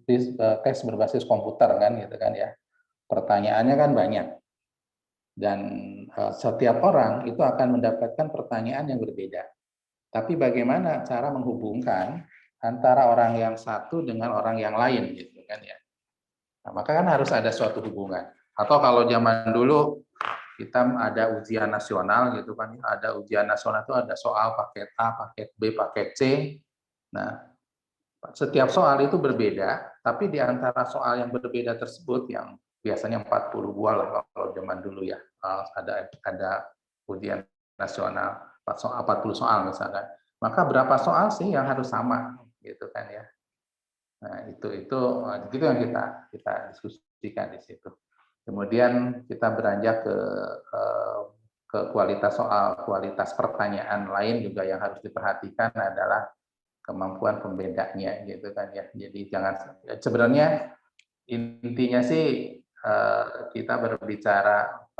tes berbasis komputer kan gitu kan ya. Pertanyaannya kan banyak dan setiap orang itu akan mendapatkan pertanyaan yang berbeda. Tapi bagaimana cara menghubungkan antara orang yang satu dengan orang yang lain gitu kan ya. Nah, maka kan harus ada suatu hubungan. Atau kalau zaman dulu kita ada ujian nasional gitu kan, ada ujian nasional itu ada soal paket A, paket B, paket C. Nah, setiap soal itu berbeda, tapi di antara soal yang berbeda tersebut yang biasanya 40 buah lah kalau zaman dulu ya, ada ujian nasional 40 soal misalkan. Maka berapa soal sih yang harus sama gitu kan ya. Nah, itu yang kita diskusikan di situ. Kemudian kita beranjak ke kualitas soal, kualitas pertanyaan lain juga yang harus diperhatikan adalah kemampuan pembedanya gitu kan ya. Jadi jangan sebenarnya intinya sih kita berbicara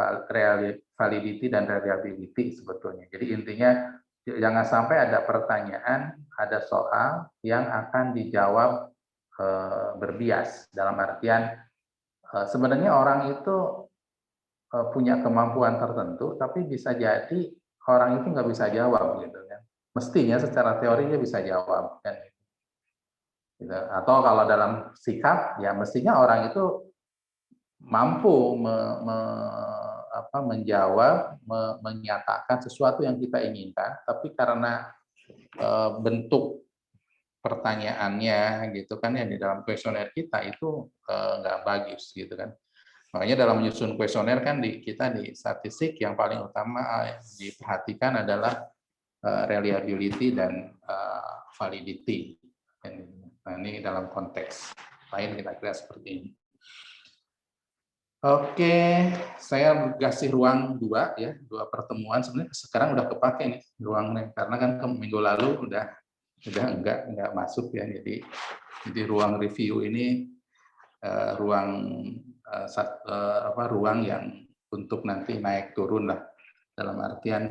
validity dan reliability sebetulnya. Jadi intinya jangan sampai ada pertanyaan, ada soal yang akan dijawab berbias dalam artian sebenarnya orang itu punya kemampuan tertentu, tapi bisa jadi orang itu nggak bisa jawab gitu kan. Mestinya secara teori dia bisa jawab kan. Gitu. Atau kalau dalam sikap, ya mestinya orang itu mampu menjawab, menyatakan sesuatu yang kita inginkan, tapi karena bentuk pertanyaannya gitu kan ya di dalam kuesioner kita itu nggak bagus gitu kan. Makanya dalam menyusun kuesioner kan kita di statistik yang paling utama diperhatikan adalah reliability dan validity. Nah, ini dalam konteks lain kira-kira seperti ini. Oke, saya kasih ruang dua pertemuan. Sebenarnya sekarang udah kepake nih ruangnya karena kan minggu lalu udah enggak masuk ya. Jadi ruang review ini ruang yang untuk nanti naik turun lah, dalam artian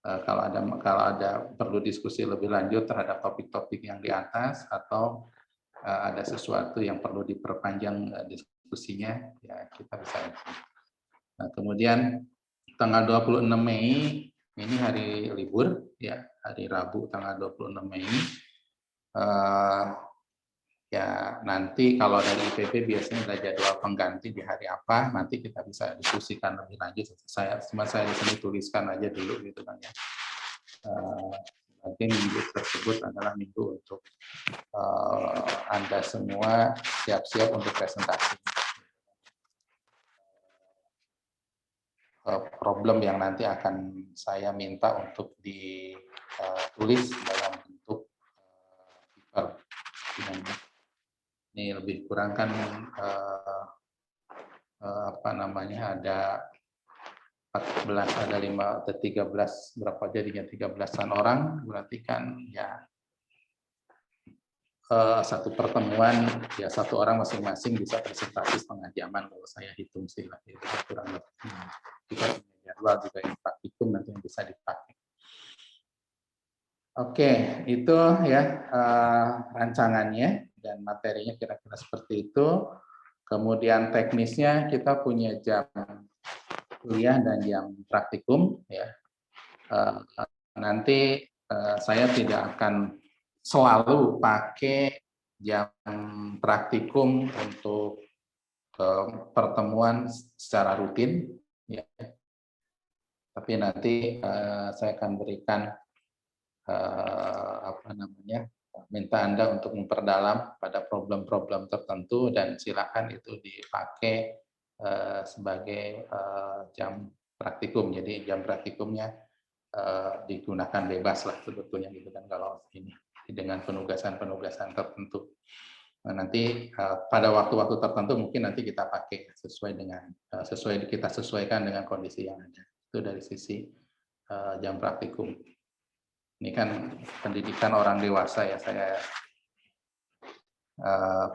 kalau ada perlu diskusi lebih lanjut terhadap topik-topik yang di atas atau ada sesuatu yang perlu diperpanjang diskusinya, ya kita bisa. Nah, kemudian tanggal 26 Mei ini hari libur ya, hari Rabu tanggal 26 Mei. Ya nanti kalau dari IPB biasanya ada jadwal pengganti di hari apa, nanti kita bisa diskusikan lebih lanjut. Saya di sini tuliskan aja dulu gitu kan ya. Nanti minggu tersebut adalah minggu untuk Anda semua siap-siap untuk presentasi. Problem yang nanti akan saya minta untuk ditulis dalam bentuk paper. Ini lebih kurang kan ada 14, ada 5, ada 13, berapa jadinya 13-an orang, berarti kan ya satu pertemuan ya satu orang masing-masing bisa presentasi setengah jaman kalau saya hitung sih lah, itu kurang lebih. Kita punya jadwal juga yang praktikum nanti yang bisa dipakai. Oke, itu ya rancangannya dan materinya kira-kira seperti itu. Kemudian teknisnya kita punya jam kuliah dan jam praktikum ya. Nanti saya tidak akan selalu pakai jam praktikum untuk pertemuan secara rutin ya. Tapi nanti saya akan berikan minta Anda untuk memperdalam pada problem-problem tertentu dan silakan itu dipakai sebagai jam praktikum. Jadi jam praktikumnya digunakan bebas lah sebetulnya gitu kan kalau ini dengan penugasan-penugasan tertentu. Nah, nanti pada waktu-waktu tertentu mungkin nanti kita pakai kita sesuaikan dengan kondisi yang ada. Itu dari sisi jam praktikum. Ini kan pendidikan orang dewasa ya, saya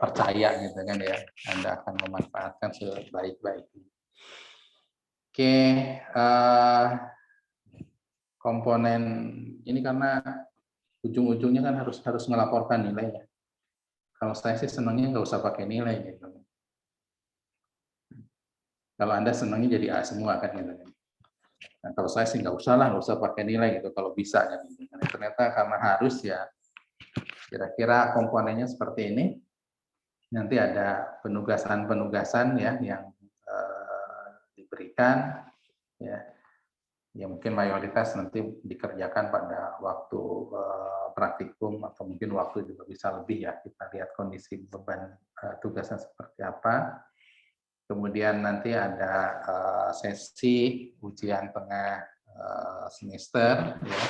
percaya gitu kan ya, Anda akan memanfaatkan sebaik-baiknya. Oke, komponen ini karena ujung-ujungnya kan harus melaporkan nilai ya. Kalau saya sih senangnya nggak usah pakai nilai gitu. Kalau Anda senangnya jadi A semua kan gitu. Nah, kalau saya sih nggak usah lah, nggak usah pakai nilai gitu kalau bisa kan. Gitu. Ternyata karena harus ya, kira-kira komponennya seperti ini. Nanti ada penugasan-penugasan ya yang diberikan ya. Ya mungkin mayoritas nanti dikerjakan pada waktu praktikum atau mungkin waktu juga bisa lebih ya, kita lihat kondisi beban tugasnya seperti apa. Kemudian nanti ada sesi ujian tengah semester ya,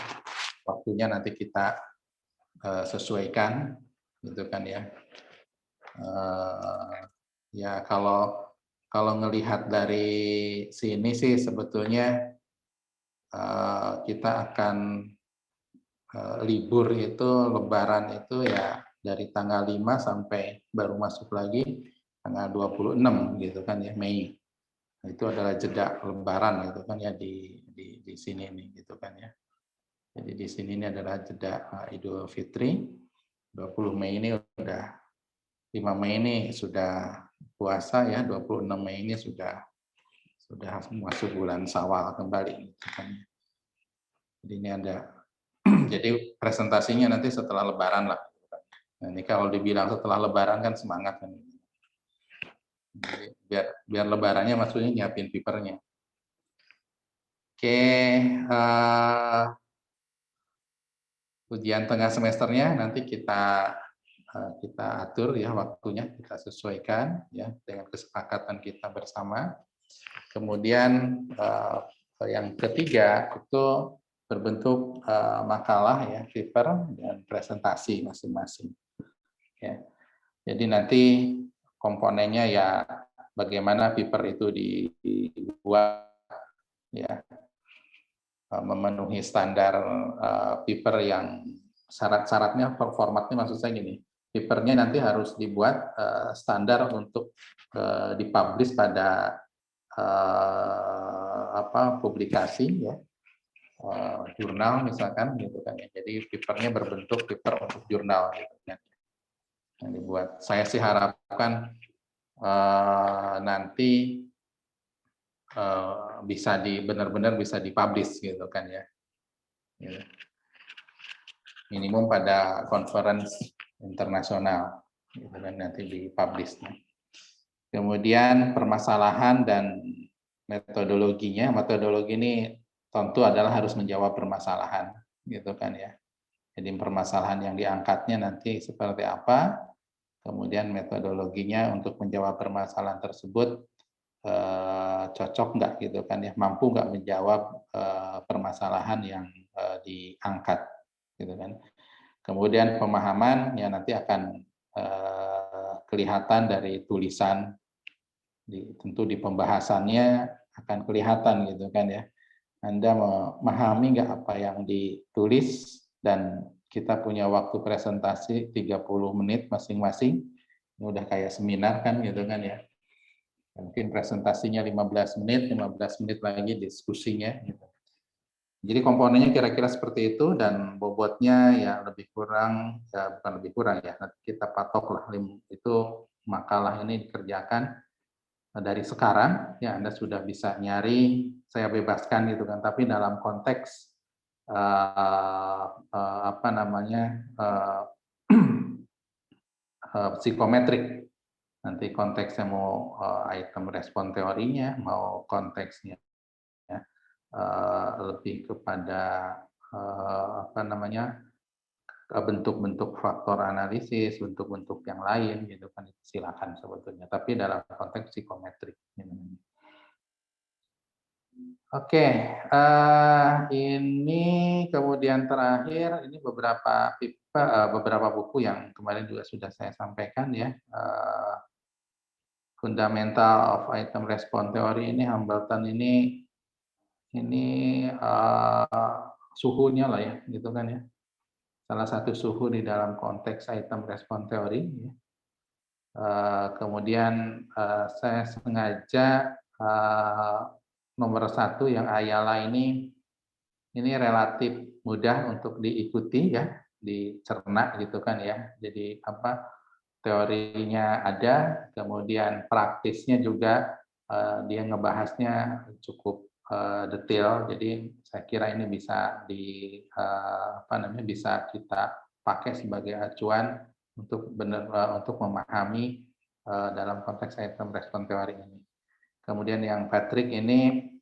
waktunya nanti kita sesuaikan gitu kan ya. Ya kalau ngelihat dari sini sih sebetulnya kita akan libur itu Lebaran itu ya dari tanggal 5 sampai baru masuk lagi tanggal 26 gitu kan ya, Mei. Nah, itu adalah jeda Lebaran gitu kan ya di sini nih gitu kan ya. Jadi di sini ini adalah jeda Idul Fitri. 20 Mei ini udah 5 Mei ini sudah puasa ya, 26 Mei ini sudah masuk bulan Syawal kembali gitu kan. Jadi ini ada jadi presentasinya nanti setelah Lebaran lah. Nah, ini kalau dibilang setelah Lebaran kan semangat kan. Jadi biar Lebarannya maksudnya nyiapin papernya. Oke, ujian tengah semesternya nanti kita atur ya waktunya, kita sesuaikan ya dengan kesepakatan kita bersama. Kemudian yang ketiga itu berbentuk makalah ya, paper dan presentasi masing-masing. Ya. Jadi nanti komponennya ya bagaimana paper itu dibuat ya, memenuhi standar paper yang syarat-syaratnya, formatnya maksud saya gini, papernya nanti harus dibuat standar untuk dipublish pada publikasi ya, jurnal misalkan gitu kan ya. Jadi papernya berbentuk paper untuk jurnal gitu kan yang dibuat. Saya sih harapkan nanti bisa benar-benar bisa dipublish gitu kan ya. Minimum pada conference internasional gitu kan nanti dipublish. Kemudian permasalahan dan metodologinya, metodologi ini tentu adalah harus menjawab permasalahan gitu kan ya. Jadi permasalahan yang diangkatnya nanti seperti apa, kemudian metodologinya untuk menjawab permasalahan tersebut cocok nggak gitu kan ya, mampu nggak menjawab permasalahan yang diangkat gitu kan. Kemudian pemahaman yang nanti akan kelihatan dari tulisan, tentu di pembahasannya akan kelihatan gitu kan ya. Anda memahami nggak apa yang ditulis, dan kita punya waktu presentasi 30 menit masing-masing. Ini udah kayak seminar kan gitu kan ya. Mungkin presentasinya 15 menit, 15 menit lagi diskusinya gitu. Jadi komponennya kira-kira seperti itu, dan bobotnya ya lebih kurang, ya bukan lebih kurang ya, nanti kita patok lah itu makalah ini dikerjakan dari sekarang ya. Anda sudah bisa nyari, saya bebaskan gitu kan, tapi dalam konteks psikometrik. Nanti konteksnya mau item respon teorinya, mau konteksnya lebih kepada bentuk-bentuk faktor analisis, bentuk-bentuk yang lain gitu kan, silakan sebetulnya. Tapi dalam konteks psikometrik. Oke, ini kemudian terakhir ini beberapa buku yang kemarin juga sudah saya sampaikan ya. Fundamental of Item Response Theory ini Hambleton ini suhunya lah ya, gitu kan ya. Salah satu suhu di dalam konteks Item Response Theory. Ya. Kemudian saya sengaja nomor 1 yang Ayala ini relatif mudah untuk diikuti ya, dicerna gitu kan ya. Jadi teorinya ada, kemudian praktisnya juga dia ngebahasnya cukup detail. Jadi saya kira ini bisa bisa kita pakai sebagai acuan untuk untuk memahami dalam konteks item respon teori ini. Kemudian yang Patrick ini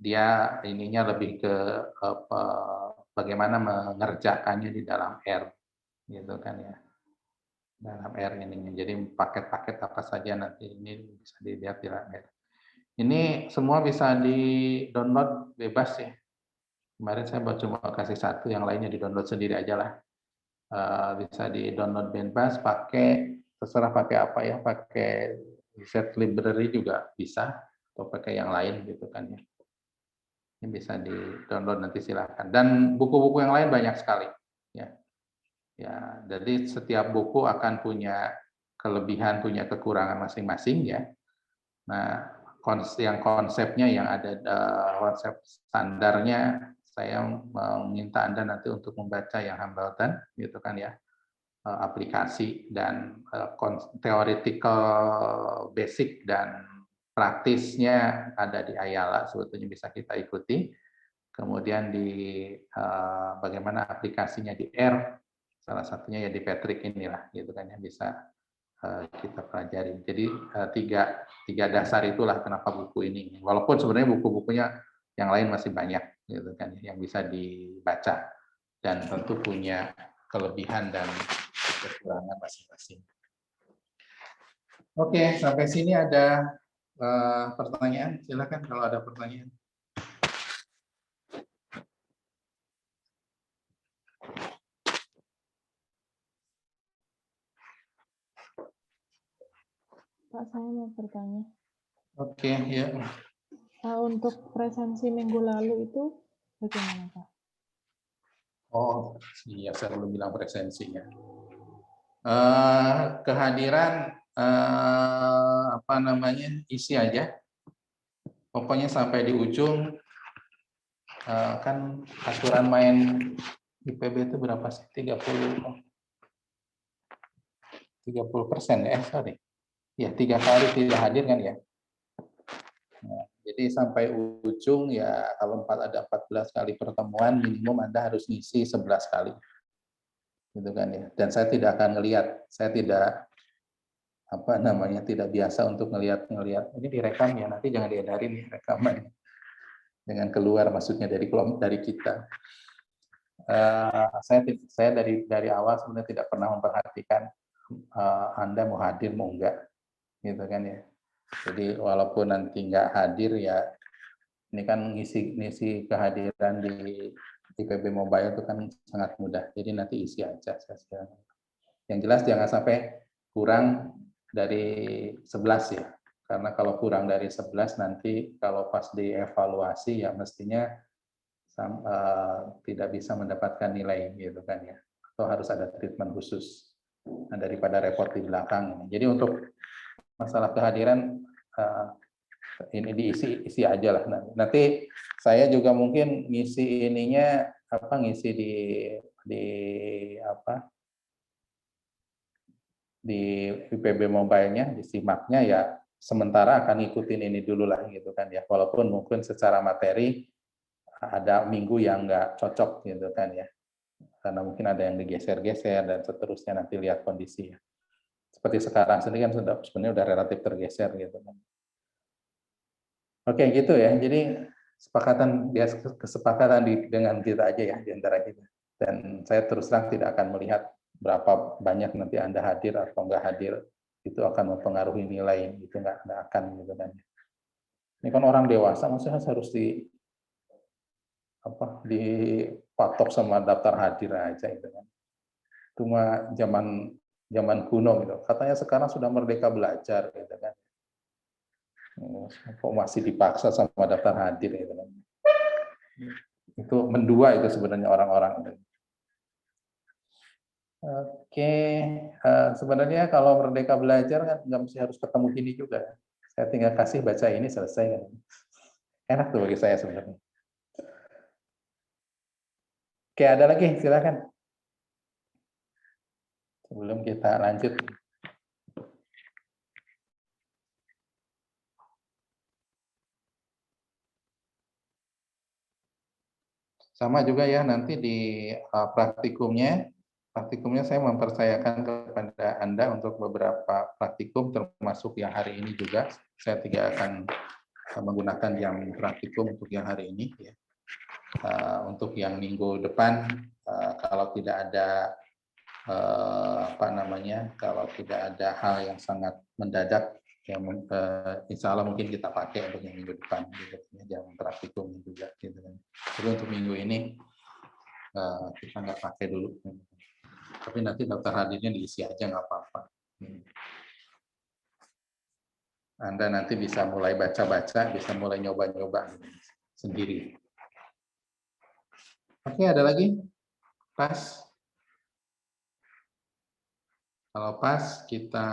dia ininya lebih ke bagaimana mengerjakannya di dalam R, gitu kan ya. Dalam R ininya. Jadi paket-paket apa saja nanti ini bisa dilihat di dalam R. Ini semua bisa di-download bebas ya. Kemarin saya cuma kasih satu, yang lainnya di-download sendiri aja lah. Bisa di-download bebas, terserah pakai apa ya, pakai set library juga bisa, atau pakai yang lain gitu kan ya. Ini bisa di-download nanti silahkan. Dan buku-buku yang lain banyak sekali. Ya, ya. Jadi setiap buku akan punya kelebihan, punya kekurangan masing-masing ya. Nah, konsepnya yang ada konsep standarnya, saya meminta Anda nanti untuk membaca yang Hambleton, gitu kan ya, aplikasi dan theoretical basic dan praktisnya ada di Ayala, sebetulnya bisa kita ikuti. Kemudian di bagaimana aplikasinya di R, salah satunya ya di Patrick inilah, gitu kan ya, bisa kita pelajari. Jadi tiga dasar itulah kenapa buku ini. Walaupun sebenarnya buku-bukunya yang lain masih banyak, gitu kan, yang bisa dibaca dan tentu punya kelebihan dan kekurangan masing-masing. Oke, sampai sini ada pertanyaan. Silakan kalau ada pertanyaan. Pak, saya mau bertanya. Oke, ya. Untuk presensi minggu lalu itu bagaimana, Pak? Oh, iya, saya belum bilang presensinya. Kehadiran isi aja. Pokoknya sampai di ujung, kan aturan main IPB itu berapa sih? 30% ya, sorry. Ya, 3 kali tidak hadir kan ya. Nah, jadi sampai ujung ya, kalau ada 14 kali pertemuan, minimum Anda harus ngisi 11 kali. Gitu kan ya. Dan saya tidak akan ngelihat, saya tidak tidak biasa untuk ngelihat. Ini direkam ya, nanti jangan diedarin ya rekaman. Dengan keluar maksudnya dari kita. Saya dari awal sebenarnya tidak pernah memperhatikan Anda mau hadir mau enggak, gitu kan ya. Jadi walaupun nanti nggak hadir ya, ini kan ngisi kehadiran di IPB Mobile itu kan sangat mudah. Jadi nanti isi aja. Yang jelas jangan sampai kurang dari 11 ya. Karena kalau kurang dari 11 nanti kalau pas dievaluasi ya mestinya tidak bisa mendapatkan nilai gitu kan ya. Atau harus ada treatment khusus daripada report di belakang. Jadi untuk masalah kehadiran ini diisi aja lah. Nanti saya juga mungkin ngisi ininya ngisi di IPB Mobile-nya, di simaknya ya sementara akan ngikutin ini dulu lah gitu kan ya. Walaupun mungkin secara materi ada minggu yang nggak cocok gitu kan ya. Karena mungkin ada yang digeser-geser dan seterusnya, nanti lihat kondisi ya. Seperti sekarang sendiri kan sebenarnya udah relatif tergeser gitu kan. Oke gitu ya. Jadi kesepakatan dengan kita aja ya di antara kita. Dan saya terus terang tidak akan melihat berapa banyak nanti Anda hadir atau enggak hadir, itu akan mempengaruhi nilai, itu enggak akan gitu kan. Ini kan orang dewasa, maksudnya harus dipatok sama daftar hadir aja gitu kan. Cuma zaman kuno gitu. Katanya sekarang sudah merdeka belajar gitu kan. Kok masih dipaksa sama daftar hadir gitu kan. Itu mendua itu sebenarnya orang-orang. Oke, sebenarnya kalau merdeka belajar kan nggak mesti harus ketemu gini juga. Saya tinggal kasih baca ini selesai kan. Enak tuh bagi saya sebenarnya. Oke, ada lagi, silakan. sebelum kita lanjut. Sama juga ya nanti di praktikumnya saya mempercayakan kepada Anda untuk beberapa praktikum termasuk yang hari ini juga. Saya tidak akan menggunakan yang praktikum untuk yang hari ini ya. Untuk yang minggu depan kalau tidak ada kalau tidak ada hal yang sangat mendadak yang insya Allah mungkin kita pakai untuk yang minggu depan gitu, yang praktikum juga gitu kan. Jadi untuk minggu ini kita nggak pakai dulu, tapi nanti daftar hadirnya diisi aja nggak apa-apa. Anda nanti bisa mulai baca-baca, bisa mulai nyoba-nyoba sendiri. Oke, ada lagi? Pas? Kalau pas kita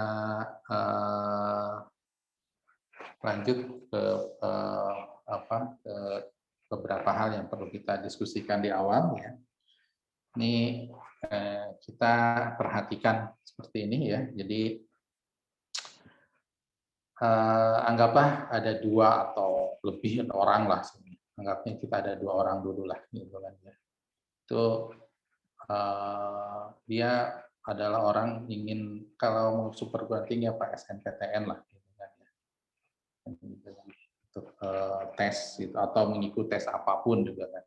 lanjut ke ke beberapa hal yang perlu kita diskusikan di awal ya. Ini kita perhatikan seperti ini ya. Jadi anggaplah ada 2 atau lebih orang lah. Anggapnya kita ada 2 orang dulu lah gitu kan ya. Itu dia adalah orang ingin kalau mau super tinggi apa SNPTN lah gitu kan ya. Untuk tes gitu, atau mengikuti tes apapun juga kan.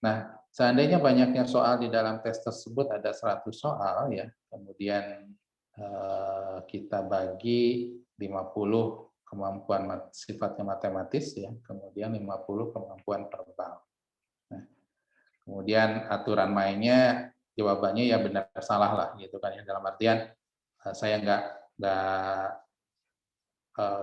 Nah, seandainya banyaknya soal di dalam tes tersebut ada 100 soal ya, kemudian kita bagi 50 kemampuan sifatnya matematis ya, kemudian 50 kemampuan verbal. Nah, kemudian aturan mainnya jawabannya ya benar salah lah gitu kan ya, dalam artian saya nggak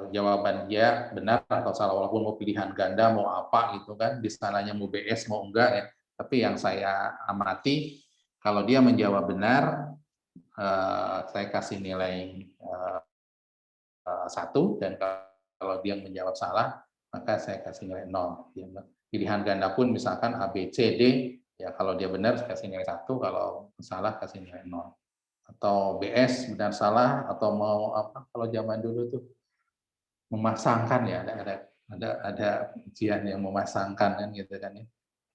jawaban dia benar atau salah, walaupun mau pilihan ganda mau apa gitu kan, di sananya mau BS mau enggak ya, tapi yang saya amati kalau dia menjawab benar saya kasih nilai 1, dan kalau dia menjawab salah maka saya kasih nilai 0. Pilihan ganda pun misalkan A, B, C, D ya, kalau dia benar saya kasih nilai 1, kalau salah kasih nilai 0. Atau BS benar salah, atau mau apa kalau zaman dulu tuh memasangkan ya, ada ujian yang memasangkan kan gitu kan ya.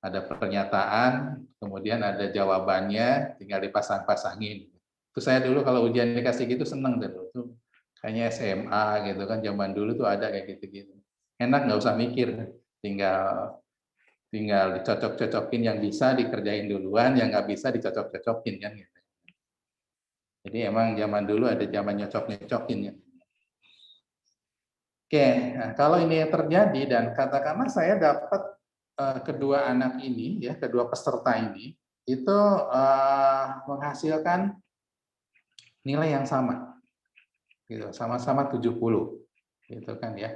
Ada pernyataan, kemudian ada jawabannya, tinggal dipasang-pasangin. Itu saya dulu kalau ujian dikasih gitu seneng dulu tuh. Kayaknya SMA gitu kan, zaman dulu tuh ada kayak gitu-gitu. Enak, nggak usah mikir, tinggal dicocok-cocokin, yang bisa dikerjain duluan, yang nggak bisa dicocok-cocokin kan gitu. Jadi emang zaman dulu ada zaman nyocok-nyocokin ya. Oke, nah, kalau ini terjadi dan katakanlah saya dapat kedua anak ini, ya, kedua peserta ini, itu menghasilkan nilai yang sama, gitu, sama-sama 70, gitu kan ya.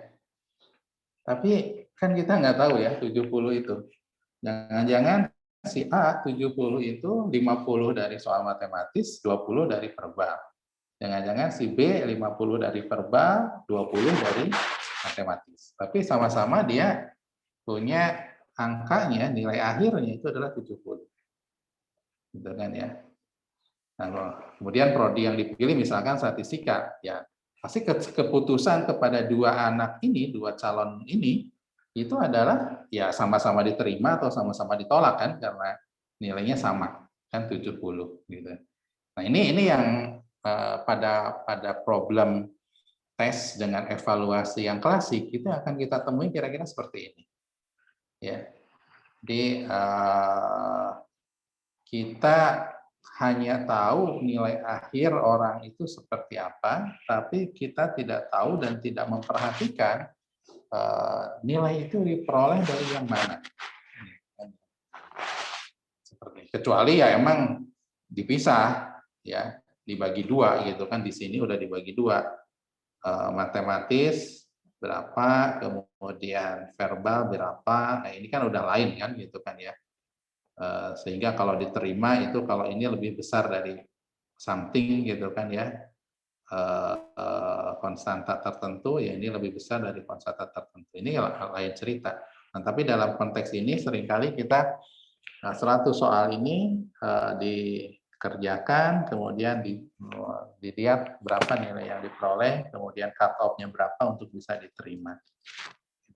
Tapi kan kita nggak tahu ya 70 itu. Jangan-jangan si A 70 itu 50 dari soal matematis, 20 dari verbal. Jangan-jangan si B 50 dari verbal, 20 dari matematis. Tapi sama-sama dia punya angkanya, nilai akhirnya itu adalah 70. Gitu kan ya. Nah, kemudian prodi yang dipilih misalkan statistika, ya pasti keputusan kepada 2 anak ini, 2 calon ini, itu adalah ya sama-sama diterima atau sama-sama ditolak kan, karena nilainya sama, kan 70 gitu. Nah, ini yang pada problem tes dengan evaluasi yang klasik itu akan kita temui kira-kira seperti ini. Ya. Jadi kita hanya tahu nilai akhir orang itu seperti apa, tapi kita tidak tahu dan tidak memperhatikan nilai itu diperoleh dari yang mana. Kecuali ya emang dipisah, ya dibagi 2 gitu kan, di sini udah dibagi 2. Matematis berapa, kemudian verbal berapa. Nah, ini kan udah lain kan gitu kan ya. Sehingga kalau diterima itu kalau ini lebih besar dari something gitu kan ya, konstanta tertentu, ya ini lebih besar dari konstanta tertentu. Ini lain cerita. Nah, tapi dalam konteks ini seringkali kita 100 soal ini dikerjakan, kemudian dilihat berapa nilai yang diperoleh, kemudian cut off-nya berapa untuk bisa diterima.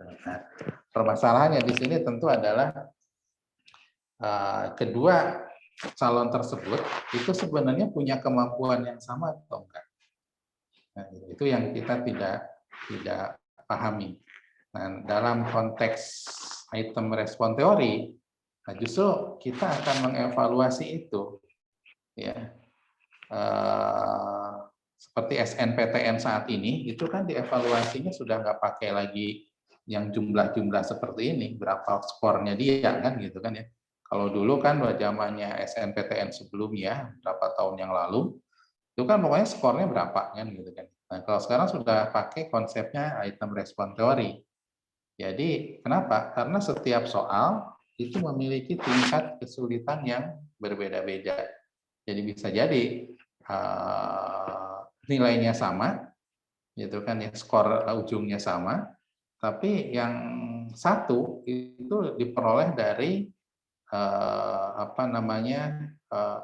Nah, permasalahannya di sini tentu adalah kedua calon tersebut itu sebenarnya punya kemampuan yang sama atau enggak. Nah, itu yang kita tidak pahami. Nah, dalam konteks item respon teori, nah justru kita akan mengevaluasi itu, ya. Seperti SNPTN saat ini, itu kan dievaluasinya sudah nggak pakai lagi yang jumlah-jumlah seperti ini, berapa skornya dia kan gitu kan ya. Kalau dulu kan zamannya SNPTN sebelumnya, berapa tahun yang lalu, itu kan pokoknya skornya berapa kan gitu kan. Nah, kalau sekarang sudah pakai konsepnya item respon teori. Jadi kenapa? Karena setiap soal itu memiliki tingkat kesulitan yang berbeda-beda. Jadi bisa jadi nilainya sama, gitu kan ya, skor ujungnya sama, tapi yang satu itu diperoleh dari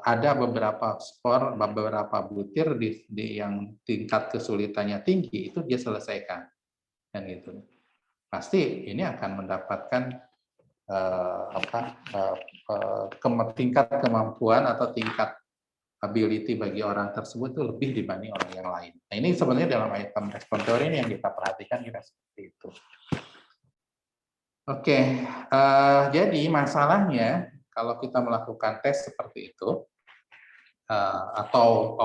ada beberapa skor, beberapa butir di yang tingkat kesulitannya tinggi itu dia selesaikan, kan gitu. Pasti ini akan mendapatkan tingkat kemampuan atau tingkat ability bagi orang tersebut itu lebih dibanding orang yang lain. Nah, ini sebenarnya dalam item respon teori ini yang kita perhatikan kira seperti itu. Oke, jadi masalahnya kalau kita melakukan tes seperti itu atau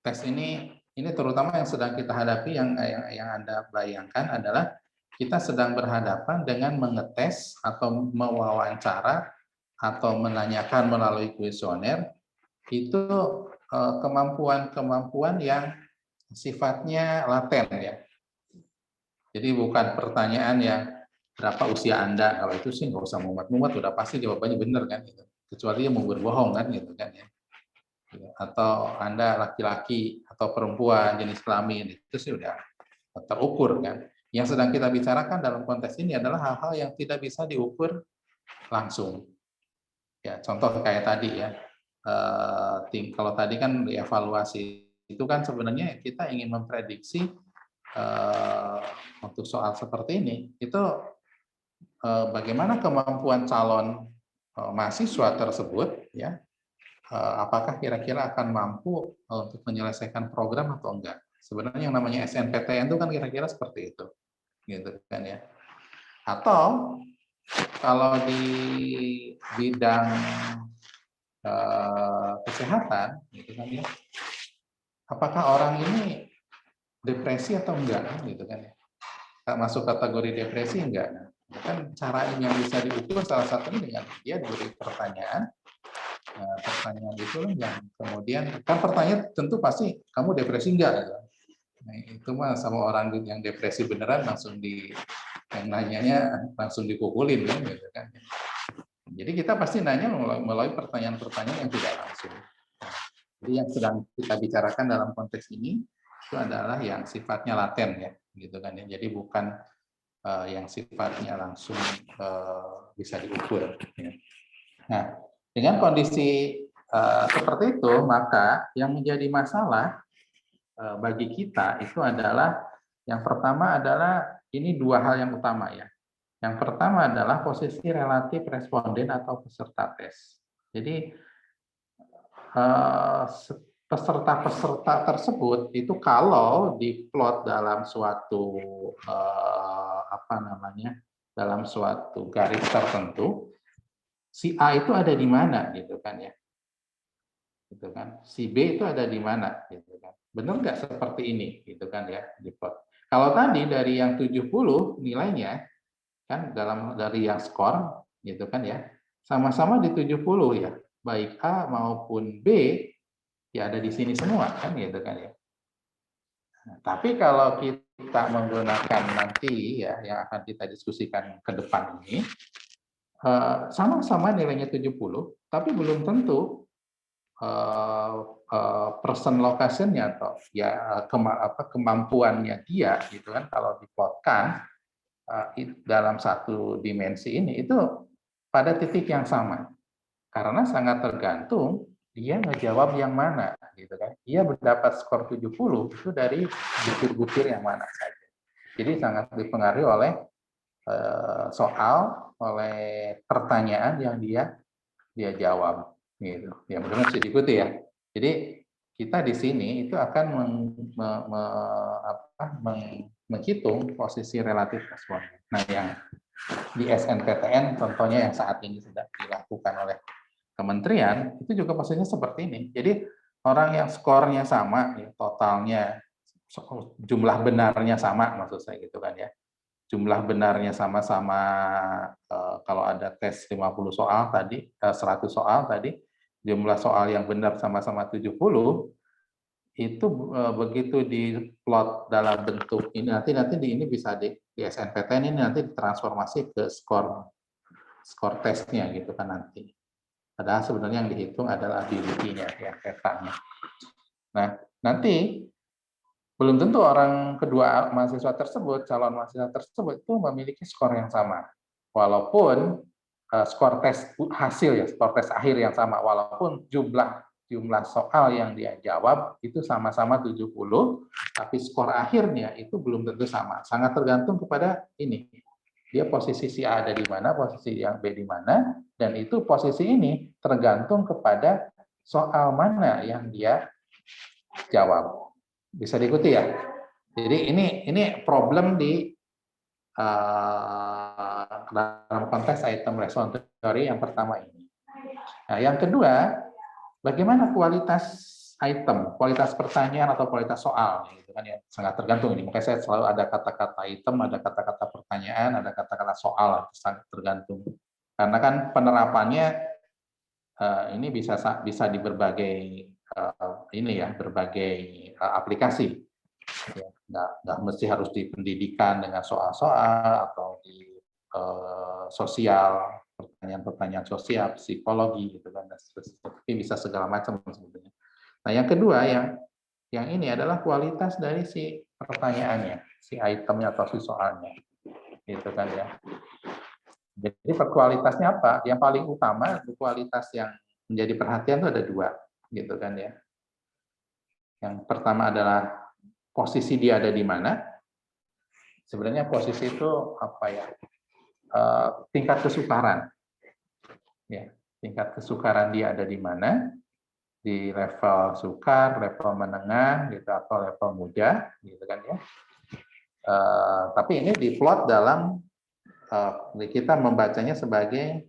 tes ini terutama yang sedang kita hadapi yang Anda bayangkan adalah kita sedang berhadapan dengan mengetes atau mewawancara atau menanyakan melalui kuesioner itu kemampuan-kemampuan yang sifatnya laten ya. Jadi bukan pertanyaan yang berapa usia Anda, kalau itu sih nggak usah mumet-mumet, udah pasti jawabannya benar kan gitu. Kecuali dia mau berbohong kan gitu kan ya. Atau Anda laki-laki atau perempuan jenis kelamin itu sih udah terukur kan. Yang sedang kita bicarakan dalam konteks ini adalah hal-hal yang tidak bisa diukur langsung. Ya, contoh kayak tadi ya. Kalau tadi kan dievaluasi itu kan sebenarnya kita ingin memprediksi untuk soal seperti ini itu bagaimana kemampuan calon mahasiswa tersebut ya, apakah kira-kira akan mampu untuk menyelesaikan program atau enggak. Sebenarnya yang namanya SNPTN itu kan kira-kira seperti itu, gitu kan ya. Atau kalau di bidang kesehatan, gitu kan ya, apakah orang ini depresi atau enggak, gitu kan ya. Masuk kategori depresi enggak? Nah, kan cara yang bisa diukur salah satunya dengan dia diberi pertanyaan. Pertanyaan itu yang kemudian kan pertanyaan tentu pasti kamu depresi enggak? Gitu. Nah, itu mah sama orang yang depresi beneran langsung yang nanyanya langsung dipukulin kan, gitu kan. Jadi kita pasti nanya melalui pertanyaan-pertanyaan yang tidak langsung. Jadi yang sedang kita bicarakan dalam konteks ini itu adalah yang sifatnya laten ya, gitu kan ya. Jadi bukan yang sifatnya langsung bisa diukur. Ya. Nah, dengan kondisi seperti itu, maka yang menjadi masalah bagi kita itu adalah yang pertama adalah ini dua hal yang utama ya. Yang pertama adalah posisi relatif responden atau peserta tes. Jadi peserta-peserta tersebut itu kalau diplot dalam suatu dalam suatu garis tertentu, si A itu ada di mana gitu kan ya, gitu kan, si B itu ada di mana gitu kan, benar nggak seperti ini gitu kan ya diplot. Kalau tadi dari yang 70 nilainya kan dari yang skor gitu kan ya, sama-sama di 70 ya, baik A maupun B ya ada di sini semua kan gitu kan ya. Nah, tapi kalau kita menggunakan nanti ya yang akan kita diskusikan ke depan ini sama-sama nilainya 70, tapi belum tentu person location-nya atau ya kemampuannya dia gitu kan kalau diplotkan dalam satu dimensi ini itu pada titik yang sama karena sangat tergantung dia ngejawab yang mana gitu kan. Dia mendapat skor 70 itu dari butir-butir yang mana saja. Jadi sangat dipengaruhi oleh soal, oleh pertanyaan yang dia jawab gitu. Ya mudah-mudahan bisa diikuti ya. Jadi kita di sini itu akan menghitung posisi relatif responden. Nah, yang di SNPTN contohnya yang saat ini sudah dilakukan oleh kementerian itu juga posisinya seperti ini. Jadi orang yang skornya sama, ya, totalnya jumlah benarnya sama maksud saya gitu kan ya. Jumlah benarnya sama-sama kalau ada tes 50 soal tadi, 100 soal tadi, jumlah soal yang benar sama-sama 70, itu begitu diplot dalam bentuk ini nanti di ini bisa di SNPTN ini nanti ditransformasi ke skor tesnya gitu kan nanti. Padahal sebenarnya yang dihitung adalah ability-nya ya, petanya. Nah, nanti belum tentu orang kedua mahasiswa tersebut, calon mahasiswa tersebut itu memiliki skor yang sama. Walaupun skor tes hasil ya, skor tes akhir yang sama, walaupun jumlah soal yang dia jawab itu sama-sama 70, tapi skor akhirnya itu belum tentu sama. Sangat tergantung kepada ini. Dia posisi si A ada di mana, posisi yang B di mana, dan itu posisi ini tergantung kepada soal mana yang dia jawab. Bisa diikuti ya. Jadi ini problem di dalam konteks item response theory yang pertama ini. Nah, yang kedua, bagaimana kualitas item, kualitas pertanyaan atau kualitas soal, gitu kan ya, sangat tergantung ini. Makanya saya selalu ada kata-kata item, ada kata-kata pertanyaan, ada kata-kata soal, sangat tergantung. Karena kan penerapannya ini bisa di berbagai ini ya, berbagai aplikasi. Ya, nggak mesti harus di pendidikan dengan soal-soal atau di sosial, pertanyaan-pertanyaan sosial, psikologi gitu kan, tapi bisa segala macam sebetulnya. Nah, yang kedua yang ini adalah kualitas dari si pertanyaannya, si itemnya atau si soalnya, gitu kan ya. Jadi kualitasnya apa? Yang paling utama kualitas yang menjadi perhatian itu ada dua, gitu kan ya. Yang pertama adalah posisi dia ada di mana. Sebenarnya posisi itu apa ya? Tingkat kesukaran. Ya, tingkat kesukaran dia ada di mana? Di level sukar, level menengah, gitu atau level muda, gitu kan ya. Tapi ini diplot dalam kita membacanya sebagai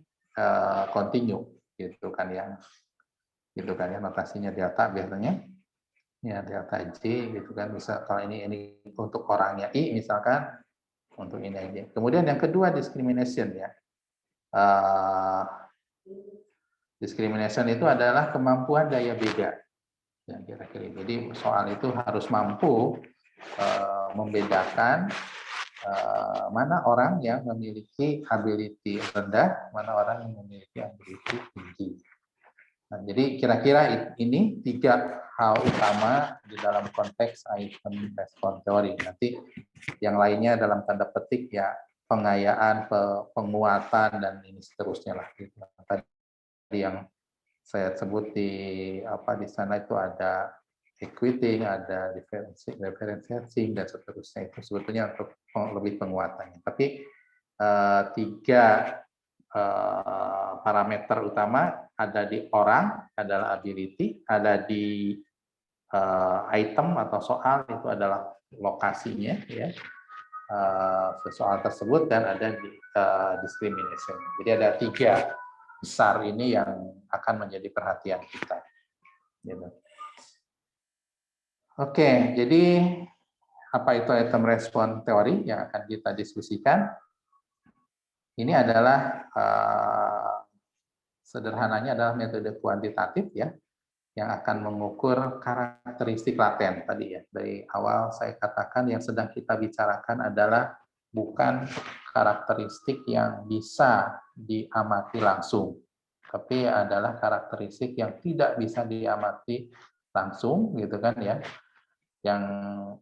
continue, gitu kan ya. Gitu kan ya, notasinya delta biasanya. Ya, delta J gitu kan, bisa kalau ini untuk orangnya I misalkan, untuk ini aja. Kemudian yang kedua discrimination ya. Discrimination itu adalah kemampuan daya beda. Ya, kira-kira. Jadi soal itu harus mampu membedakan mana orang yang memiliki ability rendah, mana orang yang memiliki ability tinggi. Nah, jadi kira-kira ini tiga hal utama di dalam konteks item response theory. Nanti yang lainnya dalam tanda petik ya pengayaan, penguatan dan ini seterusnya lah. Tadi yang saya sebut di sana itu ada equating, ada differentiating dan seterusnya, itu sebetulnya untuk lebih penguatannya. Tapi tiga parameter utama ada di orang adalah ability, ada di item atau soal itu adalah lokasinya ya soal tersebut, dan ada di discrimination. Jadi ada tiga besar ini yang akan menjadi perhatian kita. Gitu. Oke, jadi apa itu item response theory yang akan kita diskusikan? Ini adalah sederhananya adalah metode kuantitatif ya, yang akan mengukur karakteristik laten tadi ya. Dari awal saya katakan yang sedang kita bicarakan adalah bukan karakteristik yang bisa diamati langsung, tapi adalah karakteristik yang tidak bisa diamati langsung gitu kan ya. Yang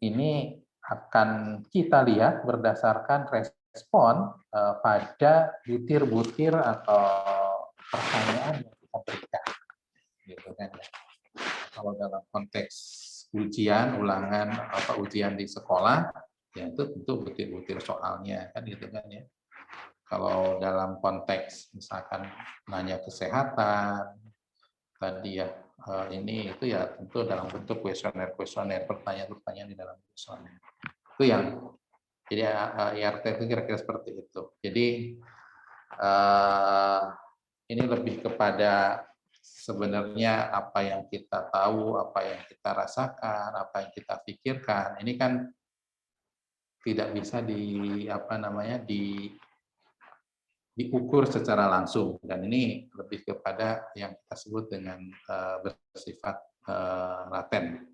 ini akan kita lihat berdasarkan respon pada butir-butir atau pertanyaan yang kita berikan. gitu kan ya. Kalau dalam konteks ujian, ulangan, ujian di sekolah, ya itu tentu butir-butir soalnya kan gitu kan ya. Kalau dalam konteks misalkan nanya kesehatan, tadi ya ini itu ya tentu dalam bentuk kuesioner, pertanyaan-pertanyaan di dalam kuesioner. Itu yang jadi IRT itu kira-kira seperti itu. Jadi ini lebih kepada sebenarnya apa yang kita tahu, apa yang kita rasakan, apa yang kita pikirkan. Ini kan tidak bisa diukur secara langsung, dan ini lebih kepada yang kita sebut dengan bersifat laten.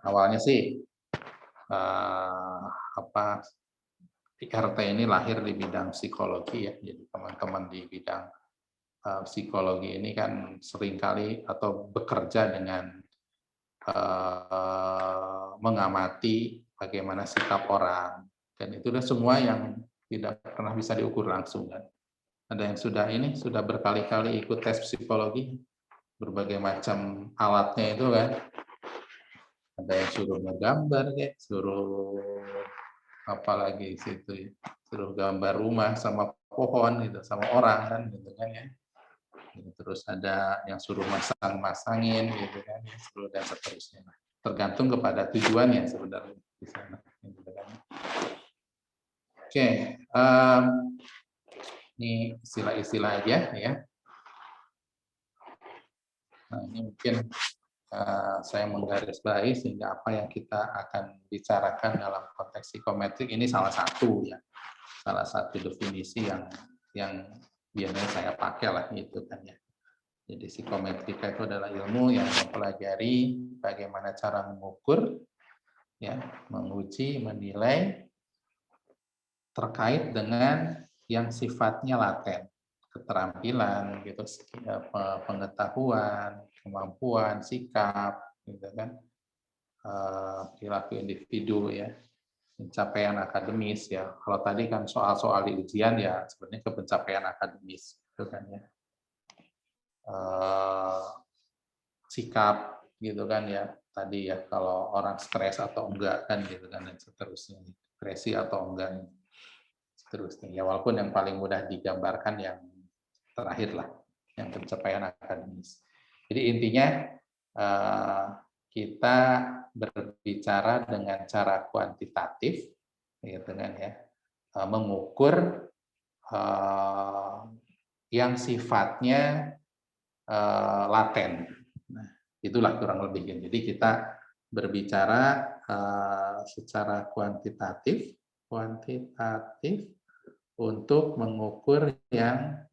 Awalnya sih IRT ini lahir di bidang psikologi ya, jadi teman-teman di bidang psikologi ini kan seringkali atau bekerja dengan mengamati bagaimana sikap orang, dan itu udah semua yang tidak pernah bisa diukur langsung kan. Ada yang sudah berkali-kali ikut tes psikologi, berbagai macam alatnya itu kan. Ada yang suruh ngegambar kayak, suruh apalagi situ, suruh gambar rumah sama pohon gitu, sama orang kan gitu kan ya. Terus ada yang suruh masangin gitu kan, dan seterusnya. Tergantung kepada tujuannya sebenarnya di sana. Oke, ini istilah-istilah aja ya. Nah, ini mungkin saya menggarisbawahi sehingga apa yang kita akan bicarakan dalam konteks psikometrik ini salah satu ya, salah satu definisi yang biasanya saya pakai lah gitu kan ya. Jadi psikometrika itu adalah ilmu yang mempelajari bagaimana cara mengukur, ya, menguji, menilai terkait dengan yang sifatnya laten, keterampilan, gitu, pengetahuan, kemampuan, sikap, gitu kan, perilaku individu, ya, pencapaian akademis, ya. Kalau tadi kan soal-soal di ujian ya sebenarnya ke pencapaian akademis, gitu kan ya. Sikap gitu kan ya, tadi ya kalau orang stres atau enggak kan gitu kan, dan seterusnya, depresi atau enggak seterusnya ya, walaupun yang paling mudah digambarkan yang terakhir lah, yang pencapaian akademis. Jadi intinya kita berbicara dengan cara kuantitatif gitu kan ya, mengukur yang sifatnya laten. Nah, itulah kurang lebih. Jadi kita berbicara secara kuantitatif untuk mengukur yang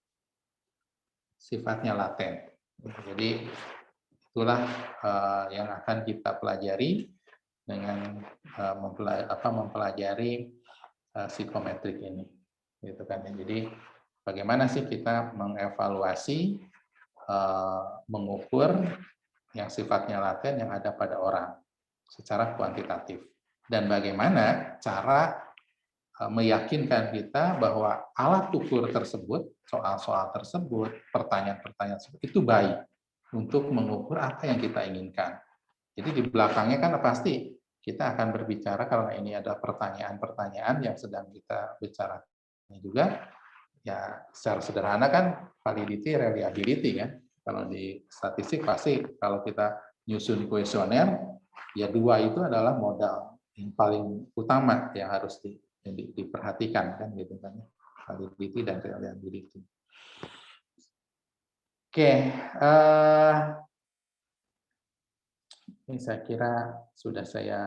sifatnya laten. Jadi itulah yang akan kita pelajari dengan mempelajari psikometrik ini. Gitu kan. Jadi bagaimana sih kita mengevaluasi, mengukur yang sifatnya laten yang ada pada orang secara kuantitatif, dan bagaimana cara meyakinkan kita bahwa alat ukur tersebut, soal-soal tersebut, pertanyaan-pertanyaan tersebut itu baik untuk mengukur apa yang kita inginkan. Jadi di belakangnya kan pasti kita akan berbicara, karena ini ada pertanyaan-pertanyaan yang sedang kita bicarakan juga, ya secara sederhana kan validity, reliability kan. Kalau di statistik pasti kalau kita nyusun kuesioner, ya dua itu adalah modal yang paling utama yang harus diperhatikan kan gitu kan, validity dan reliability. Oke, ini saya kira sudah saya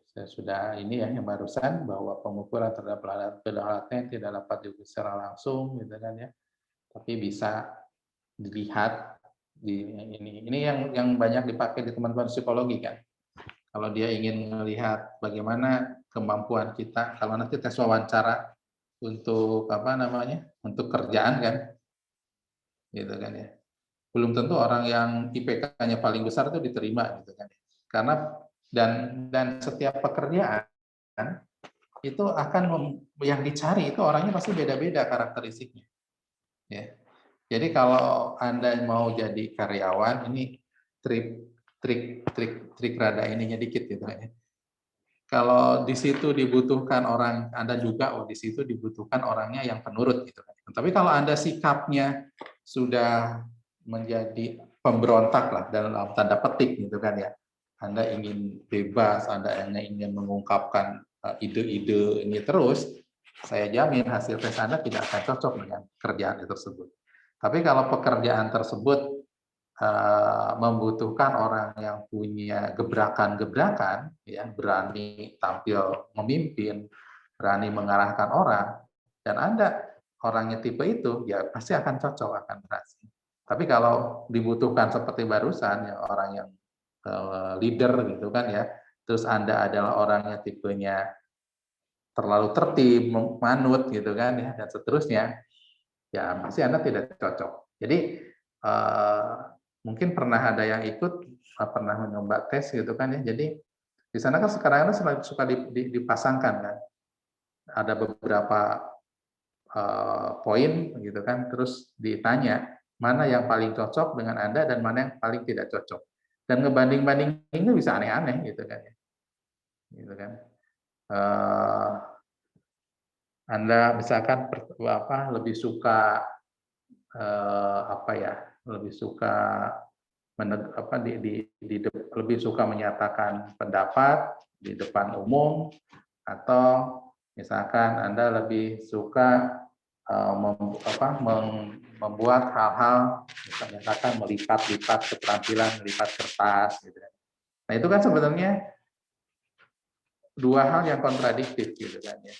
saya sudah ini ya yang barusan, bahwa pengukuran terhadap laten tidak dapat diukur secara langsung gitu kan ya, tapi bisa dilihat di ini yang banyak dipakai di teman-teman psikologi kan. Kalau dia ingin melihat bagaimana kemampuan kita, kalau nanti tes wawancara untuk untuk kerjaan kan, gitu kan ya. Belum tentu orang yang IPK-nya paling besar itu diterima gitu kan. Karena dan setiap pekerjaan itu akan yang dicari itu orangnya pasti beda-beda karakteristiknya. Ya. Jadi kalau Anda mau jadi karyawan, ini trik rada ininya dikit gitu ya. Kalau di situ dibutuhkan orang, Anda juga, oh di situ dibutuhkan orangnya yang penurut gitu kan. Tapi kalau Anda sikapnya sudah menjadi pemberontak lah dalam tanda petik gitu kan ya. Anda ingin bebas, Anda hanya ingin mengungkapkan ide-ide ini terus, saya jamin hasil tes Anda tidak akan cocok dengan kerjaan tersebut. Tapi kalau pekerjaan tersebut membutuhkan orang yang punya gebrakan-gebrakan, ya, berani tampil memimpin, berani mengarahkan orang, dan Anda orangnya tipe itu, ya pasti akan cocok, akan berhasil. Tapi kalau dibutuhkan seperti barusan, ya, orang yang leader gitu kan ya, terus Anda adalah orangnya tipenya terlalu tertib, manut gitu kan ya, dan seterusnya, ya pasti Anda tidak cocok. Jadi mungkin pernah ada yang ikut, pernah mencoba tes gitu kan ya. Jadi di sana kan sekarang suka dipasangkan kan. Ada beberapa poin gitu kan, terus ditanya mana yang paling cocok dengan Anda dan mana yang paling tidak cocok. Dan ngebanding-banding itu bisa aneh-aneh gitu kan ya. Gitu kan. Anda misalkan lebih suka apa ya, lebih suka lebih suka menyatakan pendapat di depan umum, atau misalkan Anda lebih suka membuat hal-hal, misalnya katakan melipat-lipat keterampilan, melipat kertas gitu. Nah itu kan sebenarnya dua hal yang kontradiktif gitu kan ya.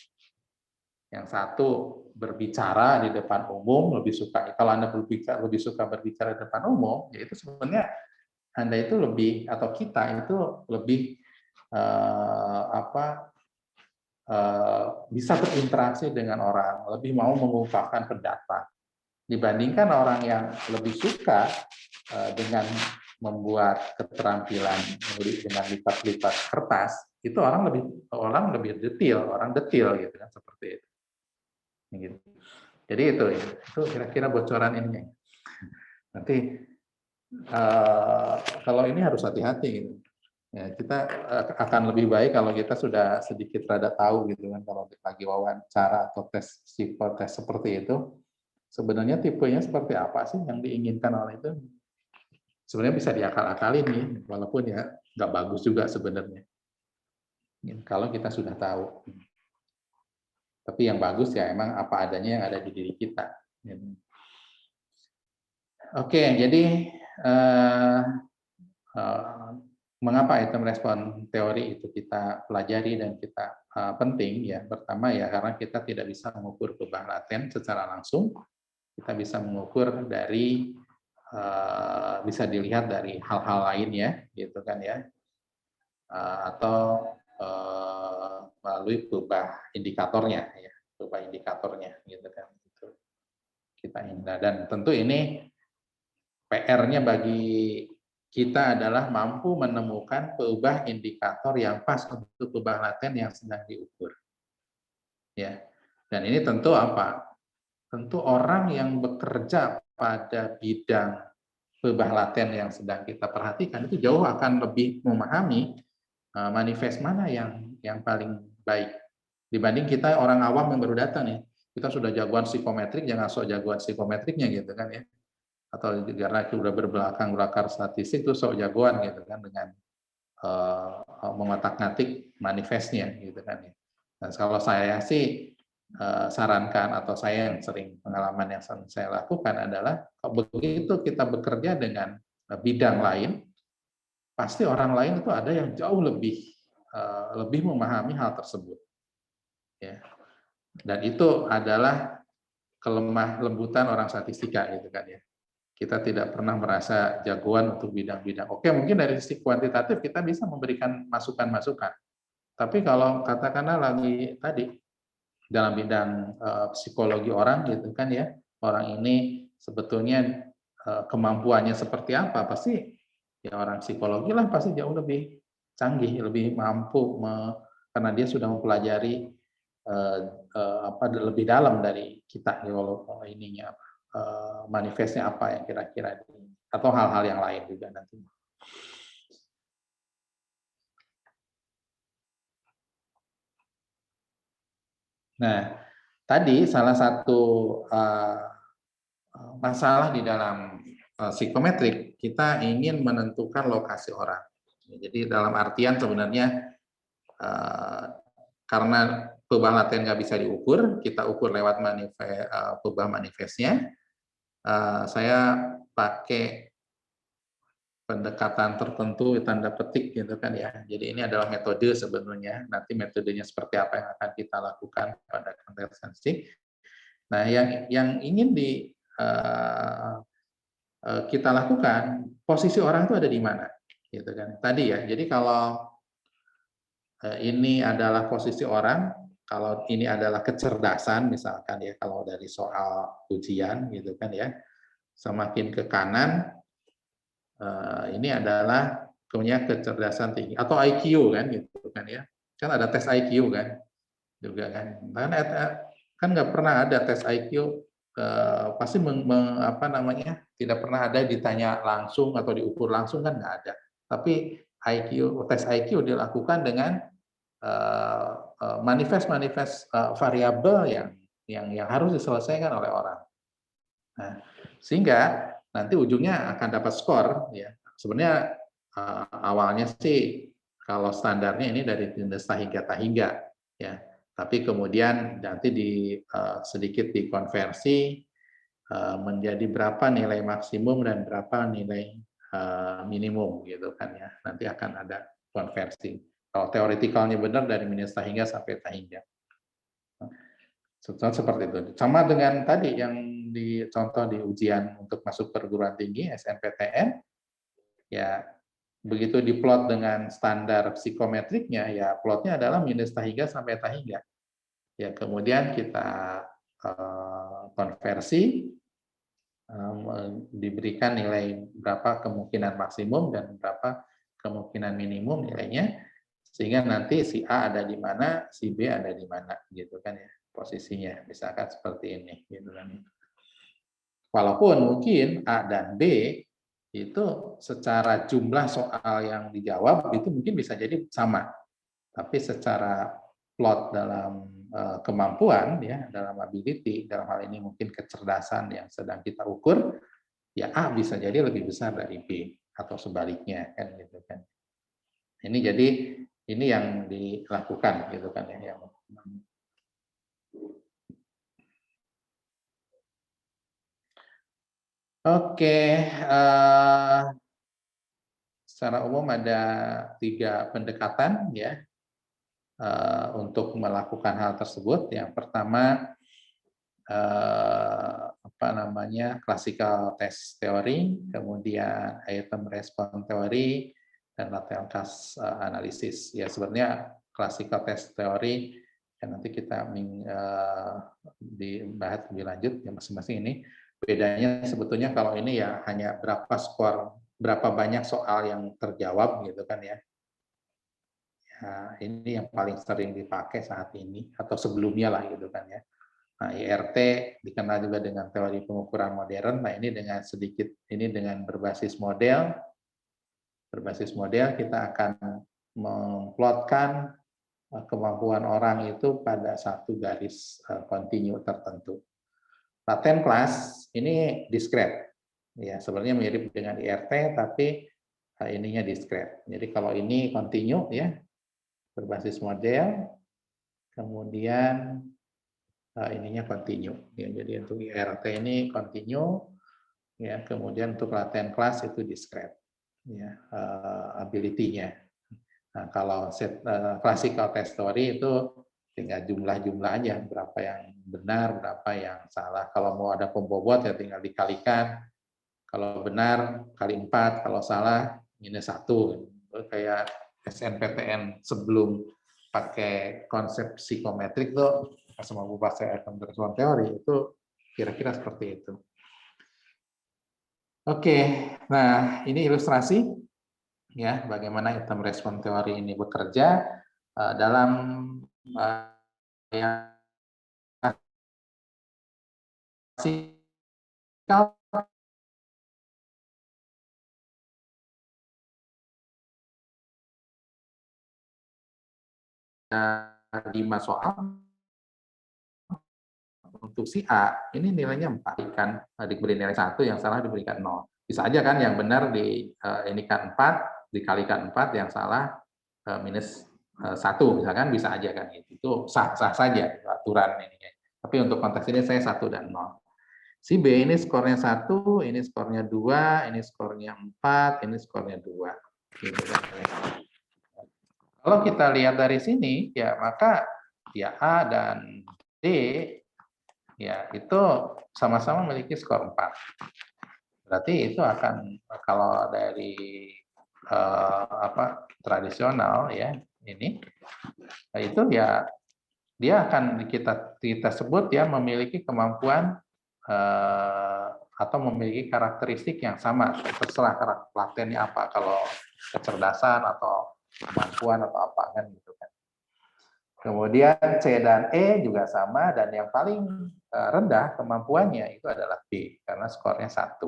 Yang satu berbicara di depan umum, lebih suka, kalau Anda lebih suka berbicara di depan umum, ya itu sebenarnya Anda itu lebih, atau kita itu lebih bisa berinteraksi dengan orang, lebih mau mengungkapkan pendapat dibandingkan orang yang lebih suka dengan membuat keterampilan dengan lipat-lipat kertas. Itu orang lebih detil gitu kan, seperti itu. Gitu. Jadi itu kira-kira bocoran ini. Nanti kalau ini harus hati-hati gitu. Ya, kita akan lebih baik kalau kita sudah sedikit rada tahu gitu kan, kalau lagi wawancara atau tes psikotes seperti itu, sebenarnya tipenya seperti apa sih yang diinginkan oleh itu. Sebenarnya bisa diakal-akalin nih, walaupun ya nggak bagus juga sebenarnya. Kalau kita sudah tahu. Tapi yang bagus ya emang apa adanya yang ada di diri kita. Oke, jadi mengapa item respon teori itu kita pelajari dan kita penting ya. Pertama ya karena kita tidak bisa mengukur perubahan laten secara langsung. Kita bisa mengukur dari bisa dilihat dari hal-hal lain ya, gitu kan ya. Atau melalui perubahan indikatornya ya, perubahan indikatornya gitu kan. Itu kita indah, dan tentu ini PR-nya bagi kita adalah mampu menemukan perubahan indikator yang pas untuk perubahan laten yang sedang diukur. Ya. Dan ini tentu apa? Tentu orang yang bekerja pada bidang perubahan laten yang sedang kita perhatikan itu jauh akan lebih memahami manifest mana yang paling baik dibanding kita orang awam yang baru datang nih. Kita sudah jagoan psikometrik, jangan sok jagoan psikometriknya gitu kan ya. Atau karena sudah belakar statistik itu sok jagoan gitu kan dengan mengotak-ngatik manifestnya gitu kan ya. Nah, kalau saya sih sarankan, atau saya yang sering pengalaman yang saya lakukan adalah begitu kita bekerja dengan bidang lain, pasti orang lain itu ada yang jauh lebih memahami hal tersebut. Ya. Dan itu adalah kelemah lembutan orang statistika gitu kan ya. Kita tidak pernah merasa jagoan untuk bidang-bidang. Oke, mungkin dari sisi kuantitatif kita bisa memberikan masukan-masukan. Tapi kalau katakanlah lagi tadi dalam bidang psikologi orang gitu kan ya, orang ini sebetulnya kemampuannya seperti apa, pasti ya orang psikologi lah pasti jauh lebih canggih, lebih mampu karena dia sudah mempelajari lebih dalam dari kita ya, kalau ininya apa, manifestnya apa yang kira-kira atau hal-hal yang lain juga nanti. Nah, tadi salah satu masalah di dalam psikometrik, kita ingin menentukan lokasi orang. Jadi dalam artian sebenarnya karena perubahan laten nggak bisa diukur, kita ukur lewat perubahan manifestnya. Saya pakai pendekatan tertentu tanda petik gitu kan ya. Jadi ini adalah metode sebenarnya. Nanti metodenya seperti apa yang akan kita lakukan pada konteks statistik. Nah, yang ingin kita lakukan, posisi orang itu ada di mana, gitu kan? Tadi ya. Jadi kalau ini adalah posisi orang, kalau ini adalah kecerdasan, misalkan ya, kalau dari soal ujian, gitu kan ya, semakin ke kanan ini adalah punya kecerdasan tinggi atau IQ kan gitu kan ya, kan ada tes IQ kan juga kan nggak pernah ada tes IQ pasti tidak pernah ada ditanya langsung atau diukur langsung kan nggak ada, tapi tes IQ dilakukan dengan manifest variabel yang harus diselesaikan oleh orang. Nah, sehingga nanti ujungnya akan dapat skor ya. Sebenarnya awalnya sih kalau standarnya ini dari hingga tahingga ya. Tapi kemudian nanti sedikit dikonversi menjadi berapa nilai maksimum dan berapa nilai minimum gitu kan ya. Nanti akan ada konversi. Kalau teoretikalnya benar dari hingga sampai tahingga. Seperti itu. Sama dengan tadi yang contoh di ujian untuk masuk perguruan tinggi SNPTN, ya begitu diplot dengan standar psikometriknya, ya plotnya adalah tahingga sampai tahingga. Ya kemudian kita konversi, diberikan nilai berapa kemungkinan maksimum dan berapa kemungkinan minimum nilainya, sehingga nanti si A ada di mana, si B ada di mana, gitu kan ya posisinya, misalkan seperti ini, gitu kan. Walaupun mungkin A dan B itu secara jumlah soal yang dijawab itu mungkin bisa jadi sama, tapi secara plot dalam kemampuan ya, dalam ability, dalam hal ini mungkin kecerdasan yang sedang kita ukur, ya A bisa jadi lebih besar dari B atau sebaliknya kan gitu kan. Ini jadi ini yang dilakukan gitu kan ya. Oke, secara umum ada 3 pendekatan ya untuk melakukan hal tersebut. Yang pertama classical test theory, kemudian item response theory, dan latent causal analysis. Ya sebenarnya classical test theory yang nanti kita dibahas lebih lanjut ya masing-masing ini. Bedanya sebetulnya kalau ini ya hanya berapa banyak soal yang terjawab gitu kan ya. Ya ini yang paling sering dipakai saat ini atau sebelumnya lah gitu kan ya. Nah, IRT dikenal juga dengan teori pengukuran modern. Nah, ini dengan berbasis model kita akan memplotkan kemampuan orang itu pada satu garis kontinu tertentu. Latent class ini diskret. Ya, sebenarnya mirip dengan IRT tapi ininya diskret. Jadi kalau ini kontinu ya, berbasis model, kemudian ininya continue. Ya, jadi untuk IRT ini continue, ya kemudian untuk latent class itu discrete, ya ability-nya. Nah kalau classical test theory itu tinggal jumlah-jumlah aja, berapa yang benar, berapa yang salah. Kalau mau ada pembobot ya tinggal dikalikan. Kalau benar kali 4, kalau salah -1. Kayak SNPTN sebelum pakai konsep psikometrik tuh sama bahasa item response teori itu kira-kira seperti itu. Oke, nah ini ilustrasi ya bagaimana item response teori ini bekerja dalam yang Kalau 5 soal untuk si A, ini nilainya 4 kan, diberi nilai 1, yang salah diberikan 0. Bisa aja kan yang benar ini kan 4, dikalikan 4, yang salah minus 1, misalkan bisa aja kan, itu sah-sah saja aturan ini. Tapi untuk konteks ini saya 1 dan 0. Si B ini skornya 1, ini skornya 2, ini skornya 4, ini skornya 2. Gitu kan. Kalau kita lihat dari sini, ya maka ya A dan D ya itu sama-sama memiliki skor 4. Berarti itu akan, kalau dari tradisional ya ini, itu ya dia akan kita sebut ya memiliki kemampuan atau memiliki karakteristik yang sama, terserah latennya apa, kalau kecerdasan atau kemampuan atau apa kan gitu kan. Kemudian C dan E juga sama, dan yang paling rendah kemampuannya itu adalah B karena skornya 1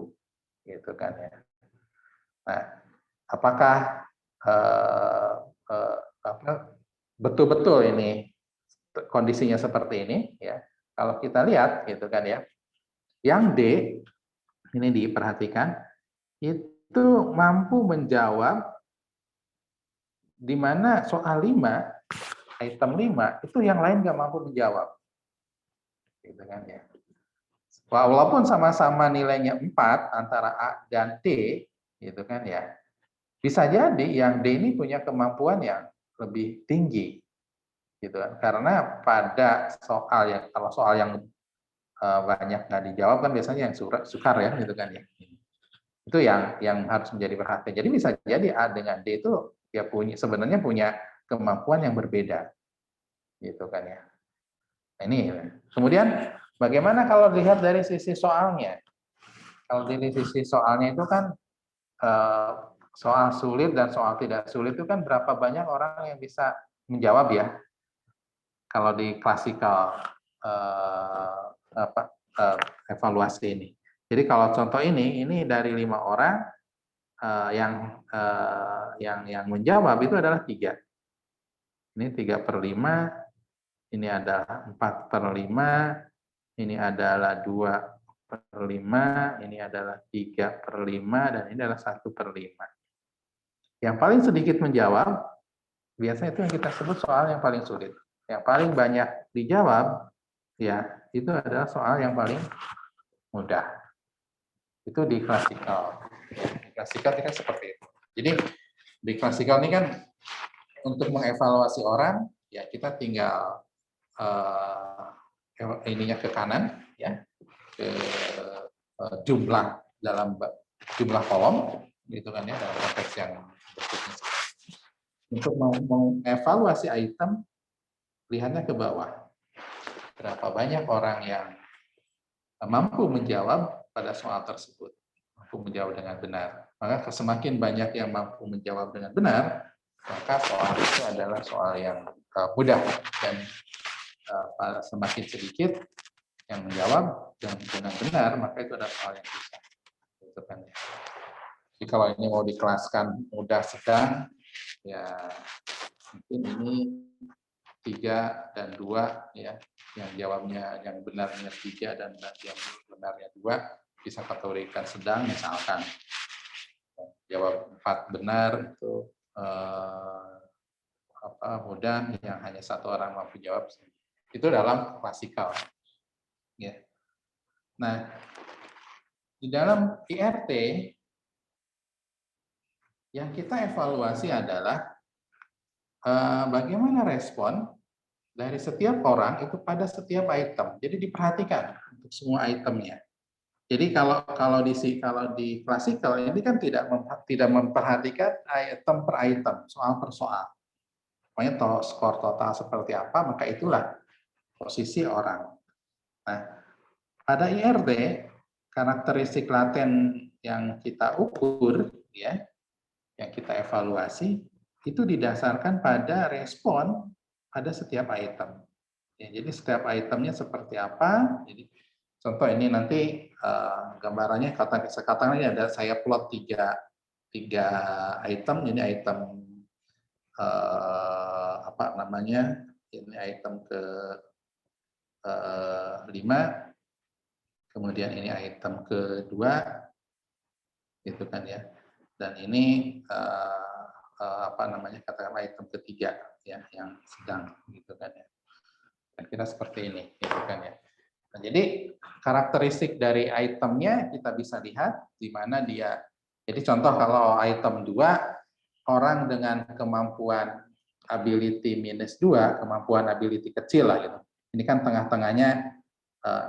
gitu kan ya. Nah, apakah betul-betul ini kondisinya seperti ini ya? Kalau kita lihat gitu kan ya, yang D ini diperhatikan itu mampu menjawab di mana soal 5, item 5 itu yang lain nggak mampu menjawab. Gitu kan ya. Walaupun sama-sama nilainya 4 antara A dan D, gitu kan ya. Bisa jadi yang D ini punya kemampuan yang lebih tinggi. Gitu kan. Karena pada soal yang, kalau soal yang banyak nggak dijawab kan biasanya yang sukar ya, gitu kan ya. Itu yang harus menjadi perhatian. Jadi bisa jadi A dengan D itu ya sebenarnya punya kemampuan yang berbeda. Gitu kan ya. Nah, ini. Kemudian bagaimana kalau dilihat dari sisi soalnya? Kalau dari sisi soalnya itu kan soal sulit dan soal tidak sulit itu kan berapa banyak orang yang bisa menjawab ya. Kalau di klasikal evaluasi ini. Jadi kalau contoh ini dari 5 orang yang menjawab itu adalah 3. Ini 3/5, ini adalah 4/5, ini adalah 2/5, ini adalah 3/5, dan ini adalah 1/5. Yang paling sedikit menjawab, biasanya itu yang kita sebut soal yang paling sulit. Yang paling banyak dijawab, ya itu adalah soal yang paling mudah. Itu di klasikal. Di klasikal ini kan seperti itu. Jadi di klasikal ini kan untuk mengevaluasi orang, ya kita tinggal ininya ke kanan, ya ke jumlah kolom, gitu kan ya, dalam konteks yang berikutnya. Untuk mengevaluasi item, lihatnya ke bawah. Berapa banyak orang yang mampu menjawab pada soal tersebut, mampu menjawab dengan benar. Maka semakin banyak yang mampu menjawab dengan benar, maka soal itu adalah soal yang mudah, dan semakin sedikit yang menjawab dengan benar, maka itu adalah soal yang susah. Jadi kalau ini mau dikelaskan mudah sedang, ya mungkin ini 3 dan 2 ya, yang jawabnya yang benarnya 3 dan yang benarnya 2 bisa kategorikan sedang, misalkan jawab 4 benar itu mudah, yang hanya 1 orang mampu jawab, itu dalam klasikal ya. Nah, di dalam IRT yang kita evaluasi adalah bagaimana respon dari setiap orang itu pada setiap item. Jadi diperhatikan untuk semua itemnya. Jadi kalau di klasikal ini kan tidak memperhatikan item per item, soal per soal. Pokoknya skor total seperti apa, maka itulah posisi orang. Nah, pada IRT karakteristik laten yang kita ukur ya, yang kita evaluasi itu didasarkan pada respon pada setiap item. Ya, jadi setiap itemnya seperti apa, jadi contoh ini nanti gambarannya katakan ada saya plot tiga item. Ini item apa namanya? Ini item ke 5, kemudian ini item kedua, gitu kan ya. Dan ini apa namanya, katakan item ketiga ya yang sedang, gitu kan ya. Kira-kira seperti ini, gitu kan ya. Nah, jadi karakteristik dari itemnya kita bisa lihat di mana dia. Jadi contoh kalau item 2, orang dengan kemampuan ability -2, kemampuan ability kecil lah gitu. Ini kan tengah-tengahnya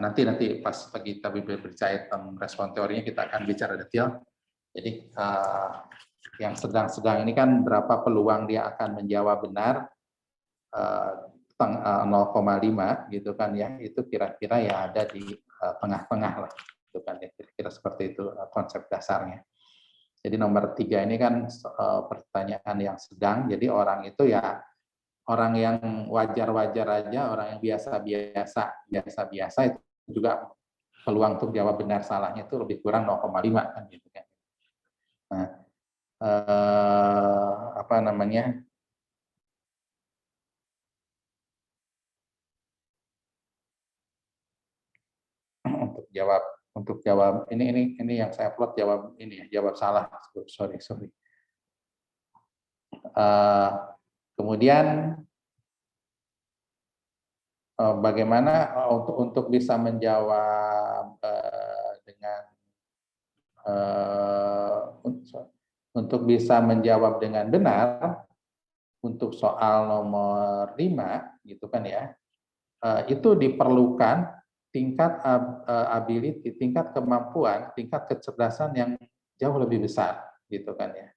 nanti pas kita berbicara item respon teorinya kita akan bicara detail. Jadi yang sedang-sedang ini kan berapa peluang dia akan menjawab benar, 0,5 gitu kan ya, itu kira-kira ya ada di tengah-tengah lah, gitu kan ya, kira-kira seperti itu konsep dasarnya. Jadi nomor 3 ini kan pertanyaan yang sedang, jadi orang itu ya orang yang wajar-wajar aja, orang yang biasa-biasa itu juga peluang untuk jawab benar salahnya itu lebih kurang 0,5 kan gitu kan. Nah, apa namanya? Untuk jawab ini yang saya plot jawab ini ya, jawab salah, sorry. Kemudian bagaimana untuk bisa menjawab untuk bisa menjawab dengan benar untuk soal nomor 5 gitu kan ya, itu diperlukan tingkat ability, tingkat kemampuan, tingkat kecerdasan yang jauh lebih besar gitu kan ya,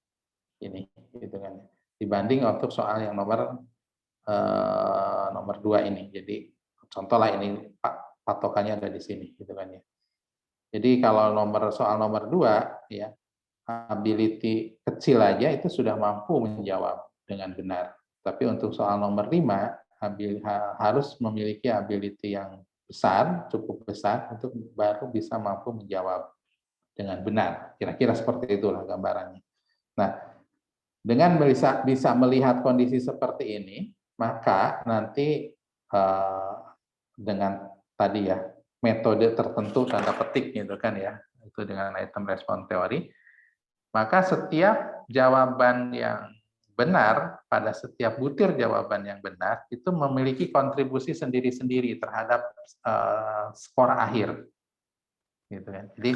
ini gitu kan ya, dibanding untuk soal yang nomor 2 ini. Jadi contoh lah ini patokannya ada di sini gitu kan ya. Jadi kalau soal nomor 2 ya, ability kecil aja itu sudah mampu menjawab dengan benar. Tapi untuk soal nomor 5 harus memiliki ability yang besar, cukup besar untuk baru bisa mampu menjawab dengan benar. Kira-kira seperti itulah gambarannya. Nah, dengan bisa melihat kondisi seperti ini, maka nanti dengan tadi ya metode tertentu tanda petik gitu kan ya, itu dengan item respon teori, maka setiap jawaban yang benar pada setiap butir jawaban yang benar itu memiliki kontribusi sendiri-sendiri terhadap skor akhir, gitu kan. Jadi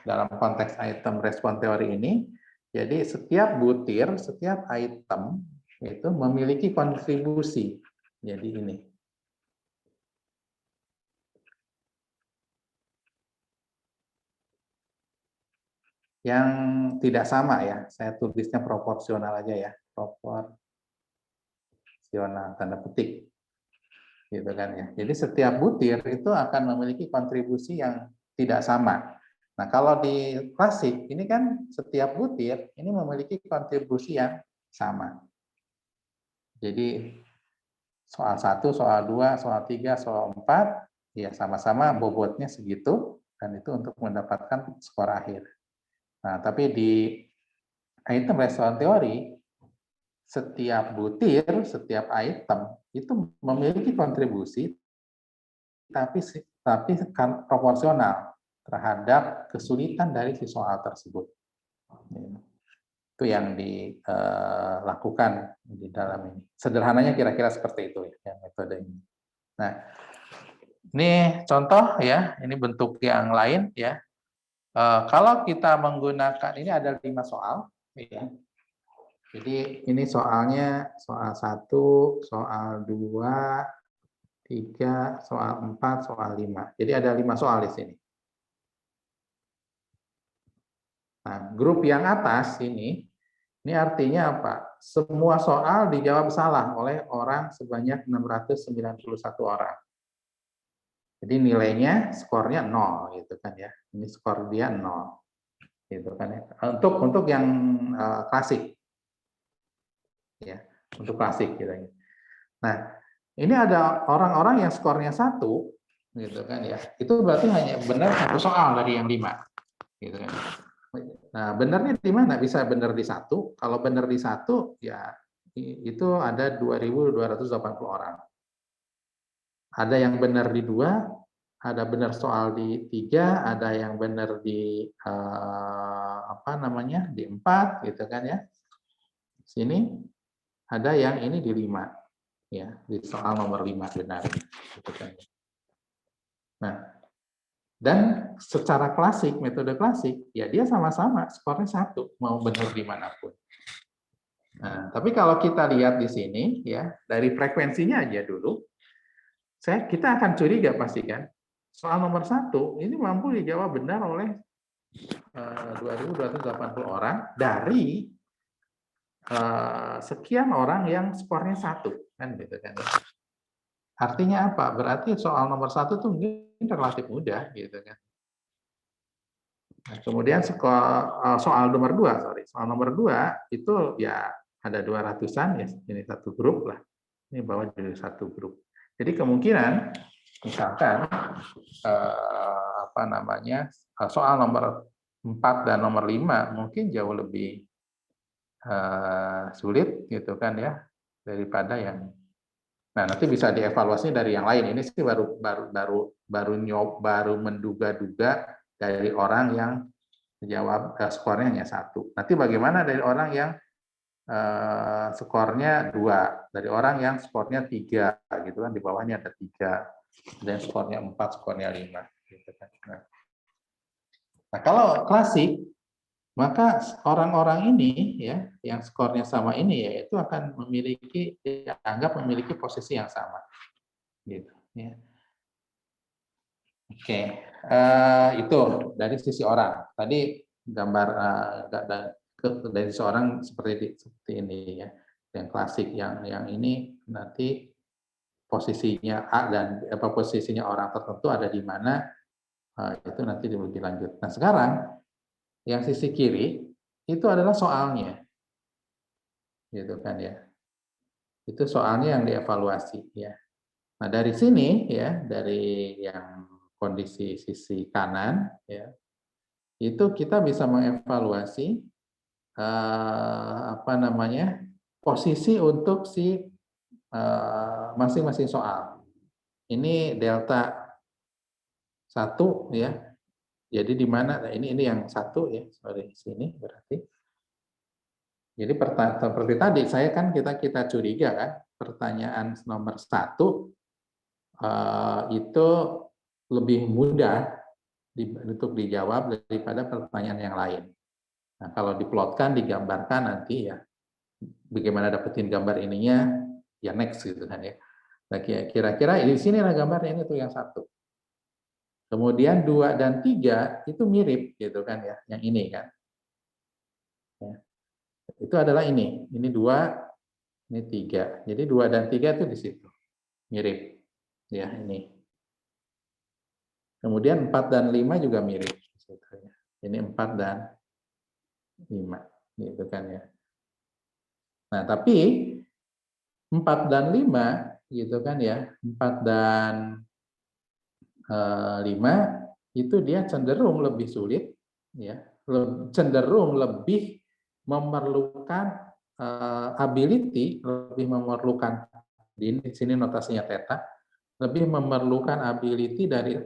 dalam konteks item respon teori ini, jadi setiap butir, setiap item itu memiliki kontribusi. Jadi ini. Yang tidak sama ya, saya tulisnya proporsional aja ya, proporsional tanda petik, gitu kan ya. Jadi setiap butir itu akan memiliki kontribusi yang tidak sama. Nah kalau di klasik ini kan setiap butir ini memiliki kontribusi yang sama. Jadi soal 1, soal 2, soal 3, soal 4 ya sama-sama bobotnya segitu dan itu untuk mendapatkan skor akhir. Nah, tapi di item respon teori, setiap butir, setiap item itu memiliki kontribusi, tapi proporsional terhadap kesulitan dari si soal tersebut. Itu yang dilakukan di dalam ini. Sederhananya kira-kira seperti itu ya metode ini. Nah, ini contoh ya, ini bentuk yang lain ya. Kalau kita menggunakan, ini ada 5 soal ya. Jadi ini soalnya soal 1, soal 2, 3, soal 4, soal 5. Jadi ada 5 soal di sini. Nah, grup yang atas ini artinya apa? Semua soal dijawab salah oleh orang sebanyak 691 orang. Jadi nilainya, skornya 0 gitu kan ya. Ini skor dia 0. Gitu kan ya. Untuk yang klasik. Ya, untuk klasik gitu. Nah, ini ada orang-orang yang skornya 1, gitu kan ya. Itu berarti hanya benar satu soal dari yang 5, gitu kan. Nah, benarnya di mana? Bisa benar di satu. Kalau benar di satu, ya itu ada 2.280 orang. Ada yang benar di 2, ada benar soal di 3, ada yang benar di apa namanya, di 4, gitu kan ya. Sini ada yang ini di 5, ya, di soal nomor 5 benar, gitu kan. Nah, dan secara klasik, metode klasik, ya dia sama-sama skornya 1, mau benar dimanapun. Nah, tapi kalau kita lihat di sini, ya dari frekuensinya aja dulu, kita akan curiga pasti kan. Soal nomor 1 ini mampu dijawab benar oleh 2.280 orang dari sekian orang yang skornya 1, kan gitu kan. Artinya apa? Berarti soal nomor 1 tuh mungkin relatif mudah, gitu kan. Nah, kemudian soal nomor 2, soal nomor 2 itu ya ada 200-an ya, ini satu grup lah. Ini bawa jadi satu grup. Jadi kemungkinan misalkan apa namanya, soal nomor 4 dan nomor 5 mungkin jauh lebih sulit gitu kan ya daripada yang. Nah, nanti bisa dievaluasi dari yang lain. Ini sih baru menduga-duga dari orang yang jawab skornya hanya 1. Nanti bagaimana dari orang yang skornya 2, dari orang yang skornya 3, gitu kan, di bawahnya ada 3, dan skornya 4, skornya 5, gitu kan. Nah, kalau klasik, maka orang-orang ini ya yang skornya sama ini ya itu akan memiliki, dianggap memiliki posisi yang sama, gitu ya. Oke, itu dari sisi orang. Tadi gambar dari seorang seperti ini ya, yang klasik, yang ini nanti posisinya A dan posisinya orang tertentu ada di mana, itu nanti lebih lanjut. Nah sekarang yang sisi kiri itu adalah soalnya, gitu kan ya. Itu soalnya yang dievaluasi ya. Nah dari sini ya, dari yang kondisi sisi kanan ya, itu kita bisa mengevaluasi apa namanya, posisi untuk si masing-masing soal. Ini delta 1 ya. Jadi di mana, nah ini yang 1 ya, sorry sini berarti. Jadi seperti tadi saya kan kita curiga kan, pertanyaan nomor 1 itu lebih mudah untuk dijawab daripada pertanyaan yang lain. Nah, kalau diplotkan, digambarkan nanti ya, bagaimana dapetin gambar ininya, ya next gitu kan ya. Nah, kira-kira di sini lah gambarnya, ini tuh yang 1. Kemudian 2 dan 3 itu mirip gitu kan ya, yang ini kan. Ya. Itu adalah ini 2, ini 3. Jadi 2 dan 3 itu di situ. Mirip. Ya, ini. Kemudian 4 dan 5 juga mirip. Ini 4 dan 5. Gitu kan ya. Nah, tapi 4 dan 5 gitu kan ya. 4 dan 5 itu dia cenderung lebih sulit ya. Cenderung lebih memerlukan ability, lebih memerlukan, di sini notasinya theta, lebih memerlukan ability dari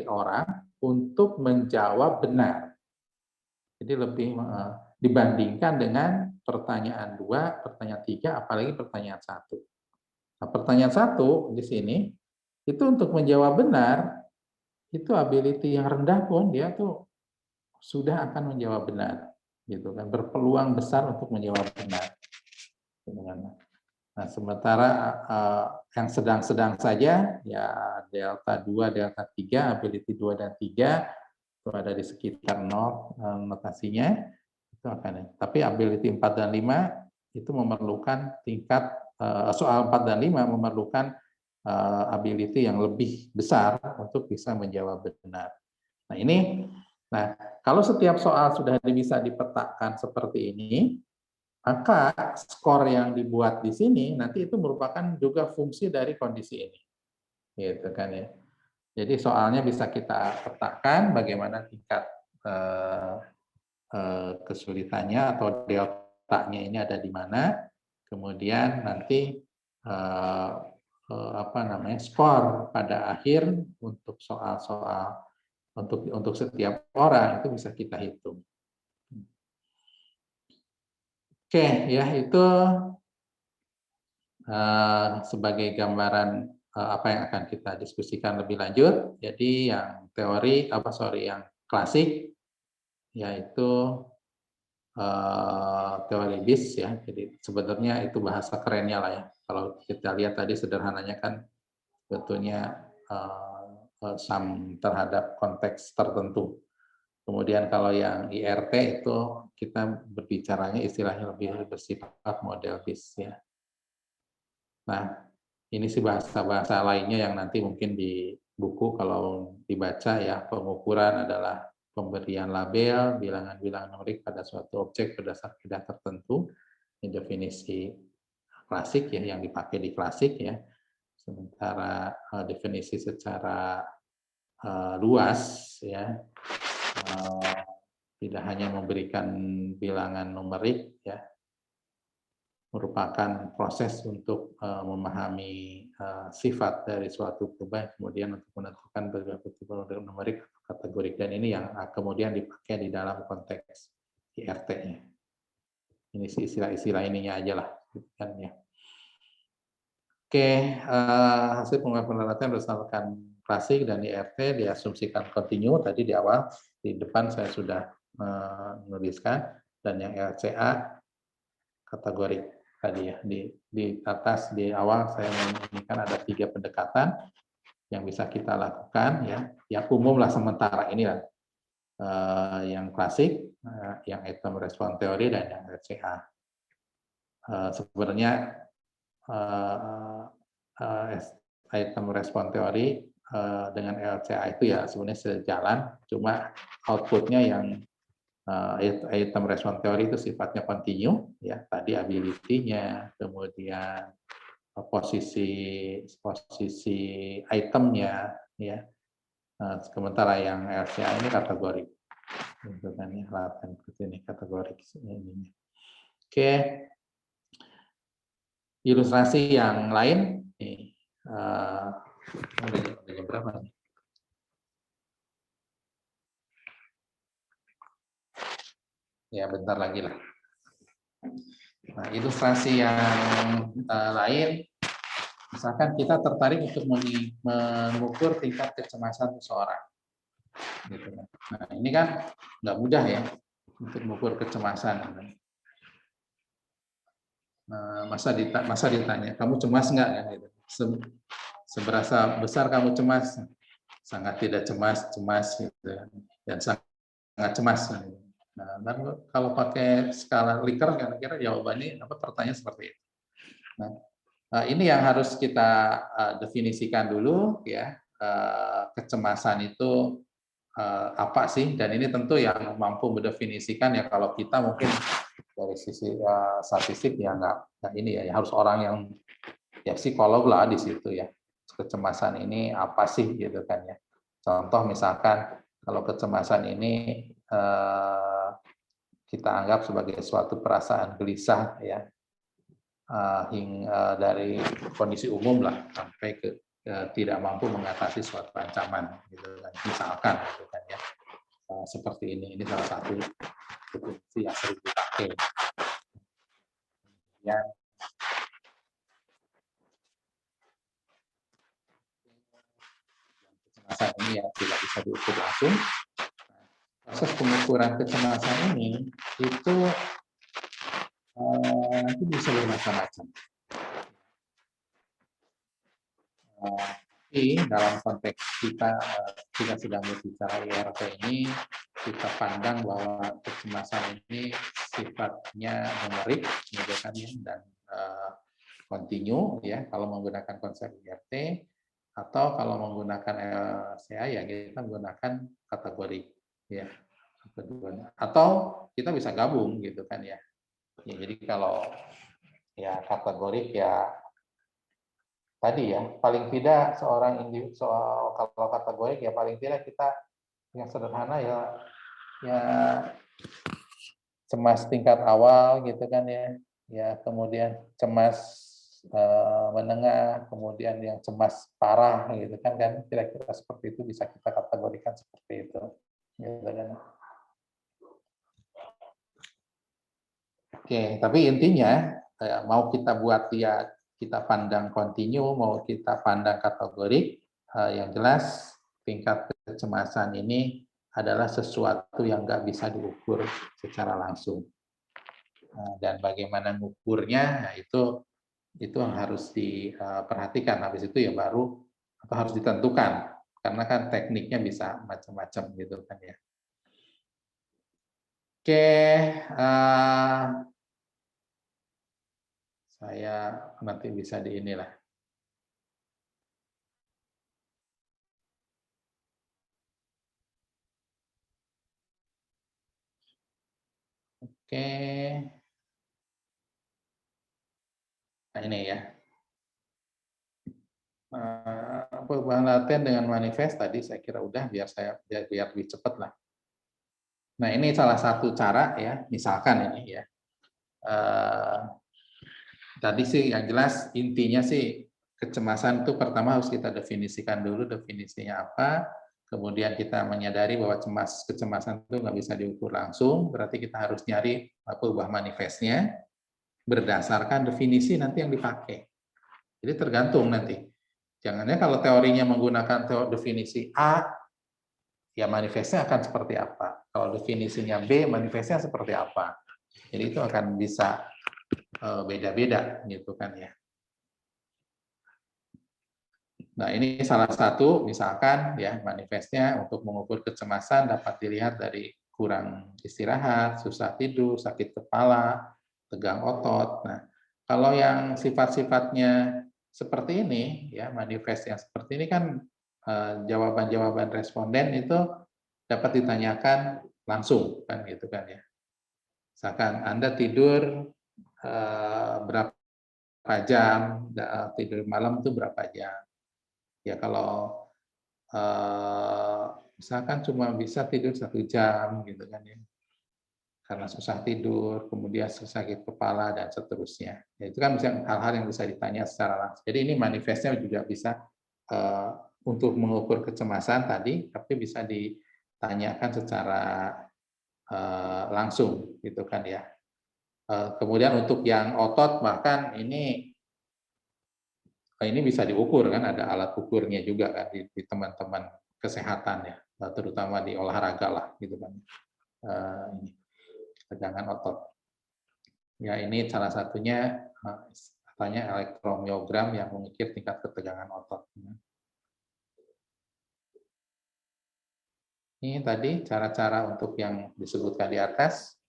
orang untuk menjawab benar. Jadi lebih dibandingkan dengan pertanyaan 2, pertanyaan 3, apalagi pertanyaan 1. Nah, pertanyaan 1 di sini itu untuk menjawab benar, itu ability yang rendah pun dia tuh sudah akan menjawab benar, gitu kan, berpeluang besar untuk menjawab benar. Nah, sementara yang sedang-sedang saja ya delta 2, delta 3, ability 2 dan 3 itu ada di sekitar 0 notasinya itu akan. Tapi ability 4 dan 5 itu memerlukan tingkat soal 4 dan 5 memerlukan ability yang lebih besar untuk bisa menjawab benar. Nah, kalau setiap soal sudah bisa dipetakan seperti ini, maka skor yang dibuat di sini nanti itu merupakan juga fungsi dari kondisi ini, gitu kan ya. Jadi soalnya bisa kita petakan bagaimana tingkat kesulitannya atau deltanya ini ada di mana, kemudian nanti apa namanya, skor pada akhir untuk soal-soal untuk setiap orang itu bisa kita hitung. Oke, ya itu sebagai gambaran apa yang akan kita diskusikan lebih lanjut. Jadi yang yang klasik yaitu teori BIS ya. Jadi sebenarnya itu bahasa kerennya lah ya. Kalau kita lihat tadi sederhananya kan sebetulnya sum terhadap konteks tertentu. Kemudian kalau yang IRT itu kita berbicaranya istilahnya lebih bersifat model BIS ya. Nah, ini sih bahasa-bahasa lainnya yang nanti mungkin di buku kalau dibaca ya, pengukuran adalah pemberian label, bilangan-bilangan numerik pada suatu objek berdasar kaidah tertentu. Ini definisi klasik ya, yang dipakai di klasik ya. Sementara definisi secara luas ya, tidak hanya memberikan bilangan numerik ya, merupakan proses untuk memahami sifat dari suatu perubahan, kemudian untuk menentukan berbagai tipe numerik atau kategorik, dan ini yang kemudian dipakai di dalam konteks IRT-nya. Ini sih istilah-istilah ininya aja lah, kan ya. Oke, hasil penelitian berdasarkan klasik dan IRT diasumsikan kontinu. Tadi di awal, di depan saya sudah menuliskan, dan yang LCA kategori tadi ya, di atas di awal saya menginginkan ada 3 pendekatan yang bisa kita lakukan ya, yang umum lah sementara ini lah, yang klasik, yang item respon teori, dan yang LCA. Sebenarnya item respon teori dengan LCA itu ya sebenarnya sejalan, cuma outputnya yang item respon teori itu sifatnya kontinu ya, tadi ability-nya, kemudian posisi itemnya ya. Sementara yang LCA ini kategori, gitu kan ya, ini kategori ini. Oke, ilustrasi yang lain nih, udah jam berapa nih? Ya bentar lagi lah. Nah, ilustrasi yang lain, misalkan kita tertarik untuk mengukur tingkat kecemasan seseorang. Gitu. Nah, ini kan nggak mudah ya untuk mengukur kecemasan. Masa ditanya, kamu cemas nggak? Kan, gitu. Seberapa besar kamu cemas? Sangat tidak cemas, gitu. Dan sangat cemas. Nah, dan kalau pakai skala Likert, kira-kira jawabannya pertanyaan seperti itu. Nah, ini yang harus kita definisikan dulu ya, kecemasan itu apa sih, dan ini tentu yang mampu mendefinisikan ya, kalau kita mungkin dari sisi statistik ya nggak ini ya, harus orang yang ya psikolog lah di situ ya, kecemasan ini apa sih gitu kan ya. Contoh misalkan kalau kecemasan ini kita anggap sebagai suatu perasaan gelisah ya, hingga dari kondisi umum lah sampai ke tidak mampu mengatasi suatu ancaman gitu kan, misalkan gitu kan ya, seperti ini salah satu definisi yang sering dipakai ya. Kecemasan ini ya tidak bisa diukur langsung. Proses pengukuran kecemasan ini itu nanti bisa bermacam-macam. Tapi dalam konteks kita sedang berbicara IRT ini, kita pandang bahwa kecemasan ini sifatnya numerik, dan kontinu ya kalau menggunakan konsep IRT, atau kalau menggunakan LCA ya kita menggunakan kategori ya, atau kita bisa gabung gitu kan ya. Jadi kalau ya kategorik ya tadi ya, paling tidak seorang individu soal kalau kategorik ya paling tidak kita yang sederhana ya cemas tingkat awal gitu kan ya kemudian cemas menengah, kemudian yang cemas parah gitu kan kira-kira seperti itu bisa kita kategorikan seperti itu gitu kan. Oke, tapi intinya mau kita buat dia kita pandang kontinu, mau kita pandang kategorik, yang jelas tingkat kecemasan ini adalah sesuatu yang nggak bisa diukur secara langsung. Dan bagaimana mengukurnya, nah itu yang harus diperhatikan. Habis itu ya baru atau harus ditentukan, karena kan tekniknya bisa macam-macam gitu kan ya. Oke, saya nanti bisa di inilah. Oke, nah ini ya. Perubahan latihan dengan manifest tadi saya kira udah biar lebih cepat lah. Nah ini salah satu cara ya, misalkan ini ya. Tadi sih yang jelas intinya sih kecemasan itu pertama harus kita definisikan dulu definisinya apa, kemudian kita menyadari bahwa kecemasan itu nggak bisa diukur langsung, berarti kita harus nyari perubahan manifestnya berdasarkan definisi nanti yang dipakai. Jadi tergantung nanti. Jangannya kalau teorinya menggunakan definisi A, ya manifestnya akan seperti apa. Kalau definisinya B, manifestnya seperti apa. Jadi itu akan bisa beda-beda gitu kan ya. Nah ini salah satu misalkan ya manifestnya untuk mengukur kecemasan dapat dilihat dari kurang istirahat, susah tidur, sakit kepala, tegang otot. Nah kalau yang sifat-sifatnya seperti ini ya manifest yang seperti ini kan jawaban-jawaban responden itu dapat ditanyakan langsung kan gitu kan ya. Misalkan Anda tidur berapa jam, tidur malam itu berapa jam. Ya kalau misalkan cuma bisa tidur 1 jam gitu kan ya, karena susah tidur, kemudian sakit kepala dan seterusnya. Ya, itu kan bisa hal-hal yang bisa ditanya secara langsung. Jadi ini manifestnya juga bisa untuk mengukur kecemasan tadi, tapi bisa ditanyakan secara langsung gitu kan ya. Kemudian untuk yang otot bahkan ini bisa diukur kan, ada alat ukurnya juga kan di teman-teman kesehatan ya, terutama di olahraga lah gitu kan. Ini tegangan otot. Ya ini salah satunya katanya elektromyogram yang mengukir tingkat ketegangan otot. Ini tadi cara-cara untuk yang disebutkan di atas.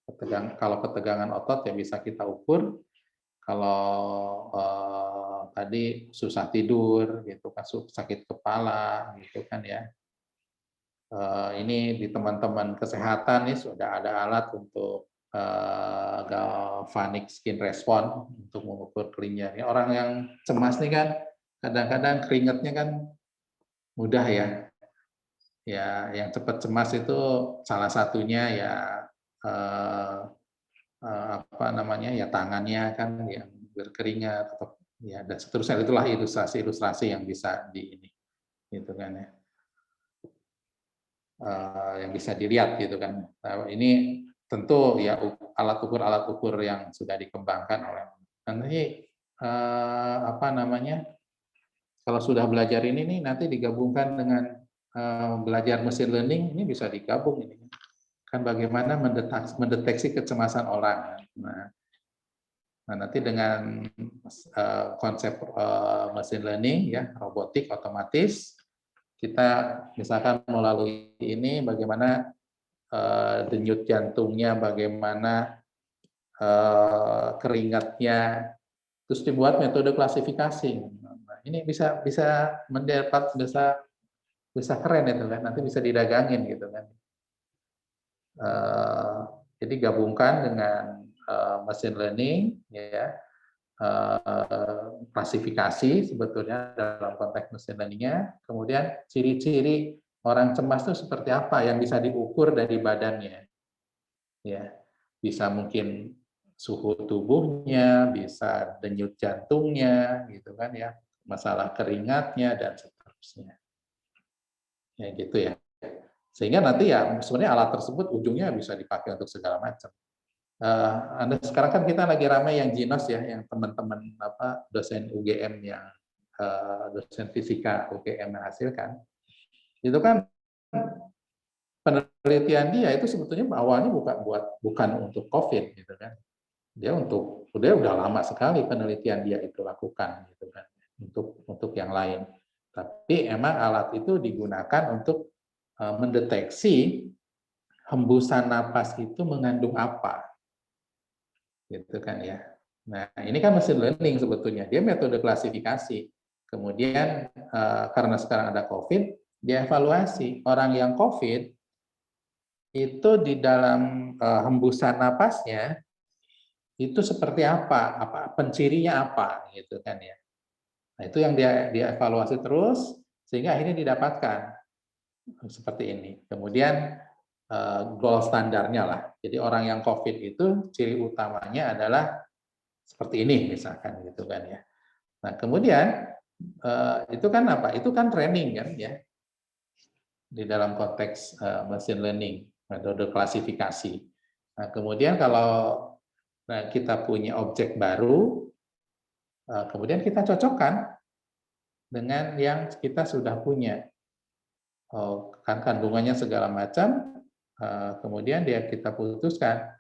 Kalau ketegangan otot ya bisa kita ukur. Kalau tadi susah tidur, gitu kan, sakit kepala, gitu kan ya. Ini di teman-teman kesehatan nih sudah ada alat untuk galvanic skin response untuk mengukur kelenjarnya. Orang yang cemas nih kan kadang-kadang keringatnya kan mudah ya. Ya, yang cepat cemas itu salah satunya ya apa namanya ya tangannya kan yang berkeringat atau ya dan seterusnya, itulah ilustrasi yang bisa di ini gitu kan ya. Yang bisa dilihat gitu kan. Nah, ini tentu ya alat ukur yang sudah dikembangkan oleh nanti apa namanya kalau sudah belajar ini nih nanti digabungkan dengan belajar machine learning, ini bisa digabung ini kan bagaimana mendeteksi kecemasan orang. Nah nanti dengan konsep machine learning ya robotik otomatis kita misalkan melalui ini bagaimana denyut jantungnya, bagaimana keringatnya, terus dibuat metode klasifikasi. Nah, ini bisa mendapat bisa keren itu kan, nanti bisa didagangin gitu kan. Jadi gabungkan dengan machine learning ya klasifikasi sebetulnya dalam konteks machine learning-nya. Kemudian ciri-ciri orang cemas itu seperti apa yang bisa diukur dari badannya. Ya, bisa mungkin suhu tubuhnya, bisa denyut jantungnya, gitu kan ya, masalah keringatnya dan seterusnya. Ya gitu ya. Sehingga nanti ya sebenarnya alat tersebut ujungnya bisa dipakai untuk segala macam. Anda sekarang kan kita lagi ramai yang Ginos ya, yang teman-teman dosen UGM yang dosen fisika UGM menghasilkan. Itu kan penelitian dia itu sebetulnya awalnya bukan untuk COVID gitu kan. Dia udah lama sekali penelitian dia itu lakukan gitu kan untuk yang lain. Tapi emang alat itu digunakan untuk mendeteksi hembusan napas itu mengandung apa, gitu kan ya. Nah ini kan machine learning sebetulnya, dia metode klasifikasi. Kemudian karena sekarang ada COVID, dia evaluasi orang yang COVID itu di dalam hembusan napasnya itu seperti apa pencirinya apa, gitu kan ya. Nah itu yang dia evaluasi terus sehingga akhirnya didapatkan seperti ini. Kemudian gold standarnya lah. Jadi orang yang COVID itu ciri utamanya adalah seperti ini misalkan gitu kan ya. Nah kemudian itu kan apa? Itu kan training kan ya di dalam konteks machine learning, metode klasifikasi. Nah kemudian kalau kita punya objek baru, kemudian kita cocokkan dengan yang kita sudah punya. Kan kandungannya segala macam, kemudian kita putuskan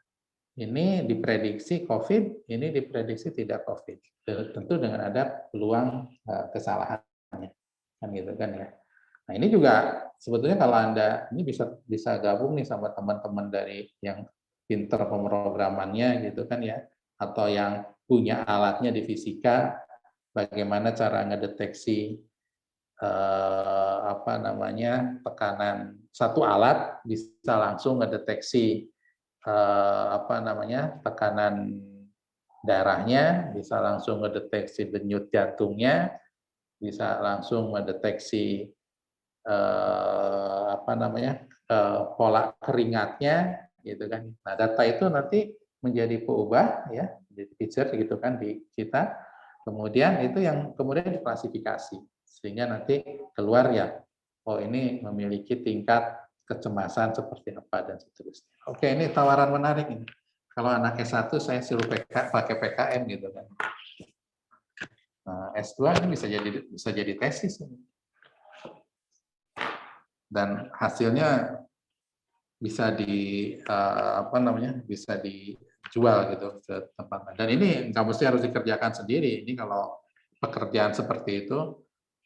ini diprediksi COVID, ini diprediksi tidak COVID. Tentu dengan ada peluang kesalahannya, kan gitu kan ya. Nah ini juga sebetulnya kalau Anda ini bisa gabung nih sama teman-teman dari yang pinter pemrogramannya gitu kan ya, atau yang punya alatnya di fisika, bagaimana cara ngedeteksi tekanan satu alat bisa langsung ngedeteksi tekanan darahnya, bisa langsung ngedeteksi denyut jantungnya, bisa langsung mendeteksi pola keringatnya, gitu kan. Nah data itu nanti menjadi peubah ya, jadi feature gitu kan di kita. Kemudian itu yang kemudian diklasifikasi sehingga nanti keluar ya, oh ini memiliki tingkat kecemasan seperti apa dan seterusnya. Oke, ini tawaran menarik ini. Kalau anak S1 saya suruh pakai PKM gitu kan. Nah, S2 ini bisa jadi tesis ini. Dan hasilnya bisa bisa dijual gitu ke tempat. Dan ini nggak mesti harus dikerjakan sendiri. Ini kalau pekerjaan seperti itu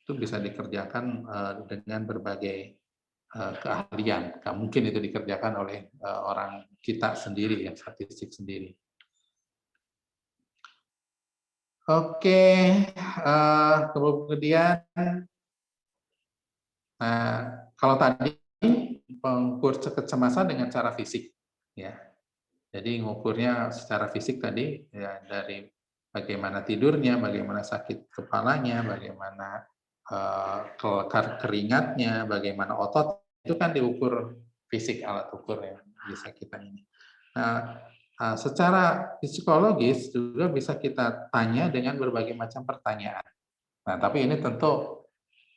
bisa dikerjakan dengan berbagai keahlian. Nggak mungkin itu dikerjakan oleh orang kita sendiri, yang statistik sendiri. Oke, kemudian kalau tadi pengukur kecemasan dengan cara fisik, ya. Jadi ngukurnya secara fisik tadi ya dari bagaimana tidurnya, bagaimana sakit kepalanya, bagaimana keringatnya, bagaimana otot, itu kan diukur fisik, alat ukur yang bisa kita ini. Nah, secara psikologis juga bisa kita tanya dengan berbagai macam pertanyaan. Nah, tapi ini tentu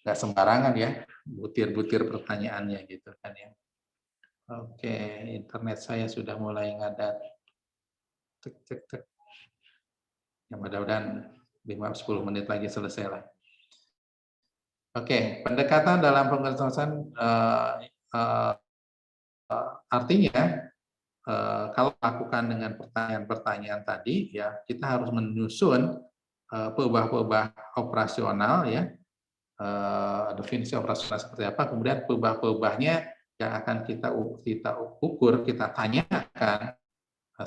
nggak sembarangan ya, butir-butir pertanyaannya gitu kan ya. Oke, internet saya sudah mulai ngadat. Cek. Ya mudah-mudahan 5-10 menit lagi selesai lah. Oke, pendekatan dalam pengetesan artinya kalau lakukan dengan pertanyaan-pertanyaan tadi ya kita harus menyusun peubah-peubah operasional ya, definisi operasional seperti apa, kemudian peubah-peubahnya yang akan kita ukur, kita tanyakan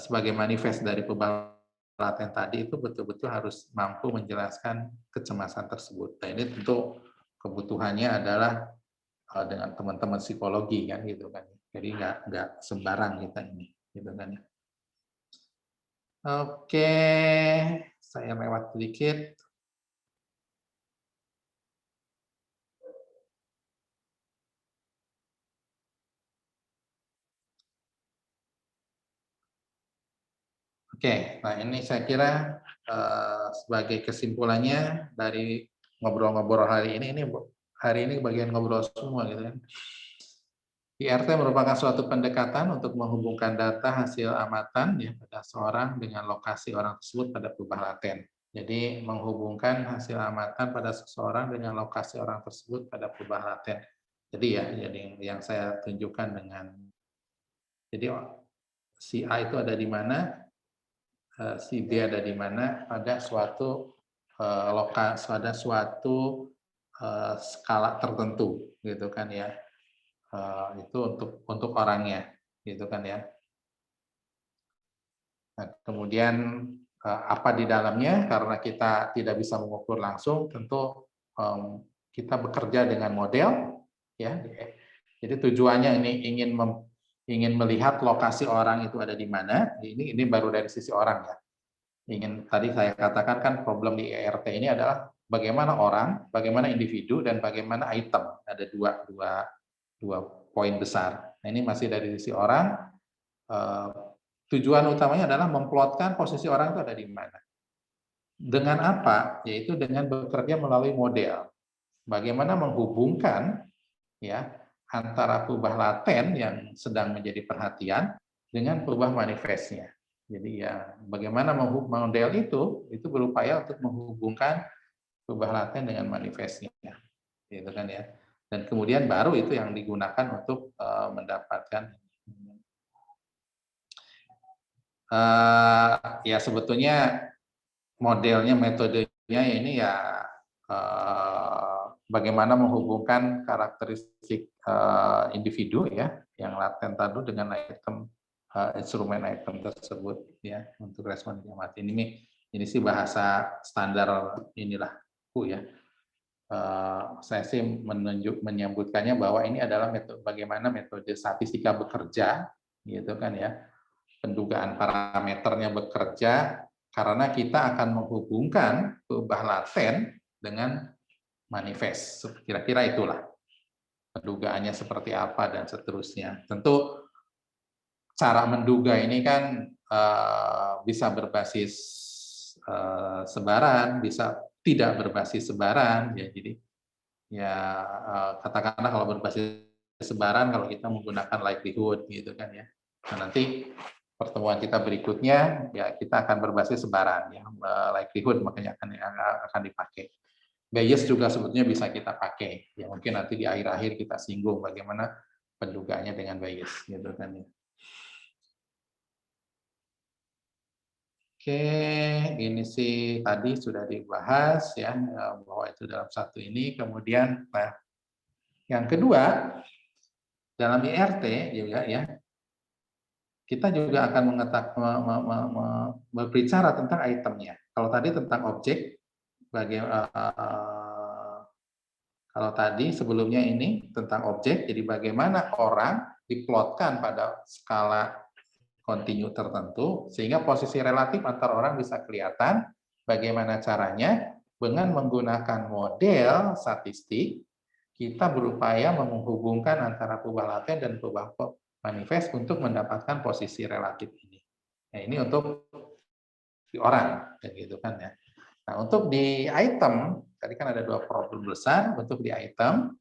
sebagai manifest dari peubah pelatihan tadi itu betul-betul harus mampu menjelaskan kecemasan tersebut. Nah ini tentu kebutuhannya adalah dengan teman-teman psikologi kan gitu kan. Jadi nggak sembarang kita ini gitu kan. Oke, saya lewat sedikit. Oke, nah ini saya kira sebagai kesimpulannya dari ngobrol-ngobrol hari ini bagian ngobrol semua gitu kan. IRT merupakan suatu pendekatan untuk menghubungkan data hasil amatan ya pada seorang dengan lokasi orang tersebut pada perubahan laten. Jadi menghubungkan hasil amatan pada seseorang dengan lokasi orang tersebut pada perubahan laten. Jadi ya, jadi yang saya tunjukkan dengan jadi si A itu ada di mana, si B ada di mana pada suatu lokasi, pada suatu skala tertentu, gitu kan ya. Itu untuk orangnya, gitu kan ya. Nah, kemudian apa di dalamnya? Karena kita tidak bisa mengukur langsung, tentu kita bekerja dengan model, ya. Jadi tujuannya ini ingin melihat lokasi orang itu ada di mana. Ini baru dari sisi orang ya. Tadi saya katakan kan problem di ERT ini adalah bagaimana orang, bagaimana individu, dan bagaimana item. Ada dua poin besar. Nah, ini masih dari sisi orang. Tujuan utamanya adalah memplotkan posisi orang itu ada di mana. Dengan apa? Yaitu dengan bekerja melalui model. Bagaimana menghubungkan ya antara perubahan laten yang sedang menjadi perhatian dengan perubahan manifestnya. Jadi ya bagaimana model itu berupaya untuk menghubungkan perubahan laten dengan manifestnya, gitu kan ya. Dan kemudian baru itu yang digunakan untuk mendapatkan ya sebetulnya modelnya, metodenya ini ya bagaimana menghubungkan karakteristik individu ya yang laten tadi dengan item instrumen item tersebut ya untuk respon diamati. Ini sih bahasa standar inilah ya. Saya sih menyebutkannya bahwa ini adalah metode bagaimana metode statistika bekerja gitu kan ya. Pendugaan parameternya bekerja karena kita akan menghubungkan perubahan laten dengan manifest. Kira-kira itulah pendugaannya seperti apa dan seterusnya. Tentu cara menduga ini kan bisa berbasis sebaran, bisa tidak berbasis sebaran. Ya, jadi ya katakanlah kalau berbasis sebaran, kalau kita menggunakan likelihood gitu kan ya. Nah, nanti pertemuan kita berikutnya ya kita akan berbasis sebaran ya likelihood makanya akan dipakai. Bayes juga sebetulnya bisa kita pakai. Ya mungkin nanti di akhir-akhir kita singgung bagaimana pendugaannya dengan Bayes gitu kan ya. Oke, ini sih tadi sudah dibahas ya bahwa itu dalam satu ini. Kemudian nah, yang kedua dalam IRT juga ya kita juga akan berbicara tentang itemnya. Kalau tadi tentang objek, kalau tadi sebelumnya ini tentang objek, jadi bagaimana orang diplotkan pada skala kontinu tertentu, sehingga posisi relatif antar orang bisa kelihatan. Bagaimana caranya? Dengan menggunakan model statistik, kita berupaya menghubungkan antara perubahan laten dan perubahan manifest untuk mendapatkan posisi relatif ini. Nah, ini untuk di orang, gitu kan ya. Nah, untuk di item, tadi kan ada dua problem besar. Untuk di item,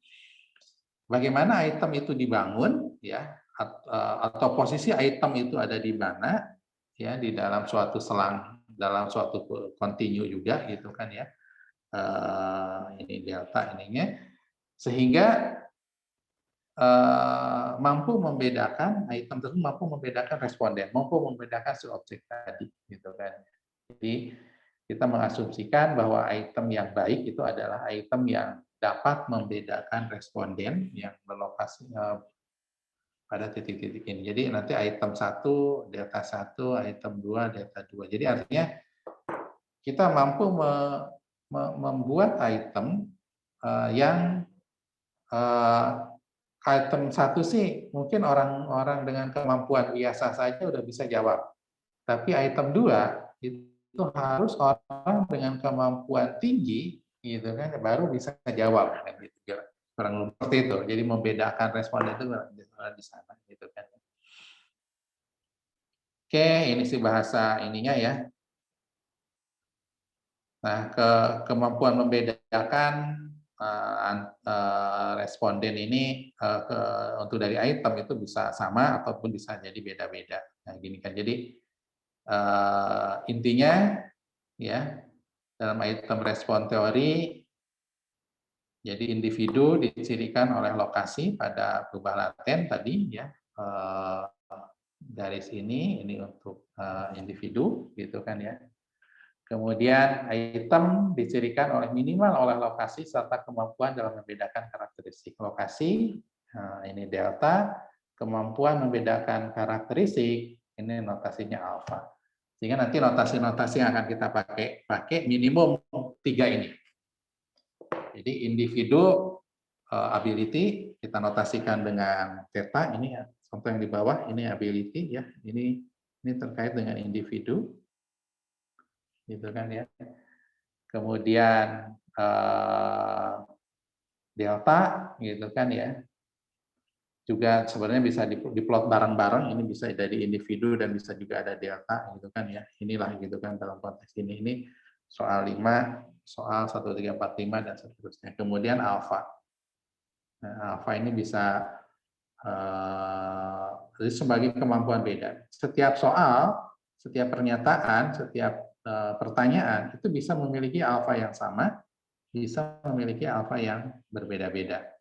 bagaimana item itu dibangun, ya, atau posisi item itu ada di mana, ya, di dalam suatu selang, dalam suatu kontinu juga, gitu kan ya. Ini delta ininya, sehingga mampu membedakan item tersebut, mampu membedakan responden, mampu membedakan si objek tadi, gitu kan. Jadi kita mengasumsikan bahwa item yang baik itu adalah item yang dapat membedakan responden yang berlokasi pada titik-titik ini. Jadi nanti item 1, delta 1, item 2, delta 2. Jadi artinya kita mampu membuat item yang item 1 sih mungkin orang-orang dengan kemampuan biasa saja udah bisa jawab. Tapi item 2 itu itu harus orang dengan kemampuan tinggi gitu kan baru bisa jawab kan gitu kurang lebih seperti itu. Jadi membedakan responden itu di sana gitu kan. Oke, ini sih bahasa ininya ya. Nah, kemampuan membedakan responden ini untuk dari item itu bisa sama ataupun bisa jadi beda-beda. Nah, gini kan. Jadi intinya ya dalam item respon teori, jadi individu dicirikan oleh lokasi pada perubahan laten tadi ya. Dari sini ini untuk individu gitu kan ya. Kemudian item dicirikan oleh minimal oleh lokasi serta kemampuan dalam membedakan karakteristik lokasi. Ini delta, kemampuan membedakan karakteristik, ini notasinya alfa. Sehingga nanti notasi-notasi yang akan kita pakai minimum 3 ini. Jadi individu ability kita notasikan dengan theta, ini ya, contoh yang di bawah ini ability ya. Ini terkait dengan individu. Gitu kan ya. Kemudian delta gitu kan ya. Juga sebenarnya bisa diplot bareng-bareng, ini bisa dari individu dan bisa juga ada delta gitu kan ya. Inilah gitu kan dalam konteks ini soal 5, soal 1, 3, 4, 5 dan seterusnya. Kemudian alfa. Nah, alfa ini bisa jadi sebagai kemampuan beda. Setiap soal, setiap pernyataan, setiap pertanyaan itu bisa memiliki alfa yang sama, bisa memiliki alfa yang berbeda-beda.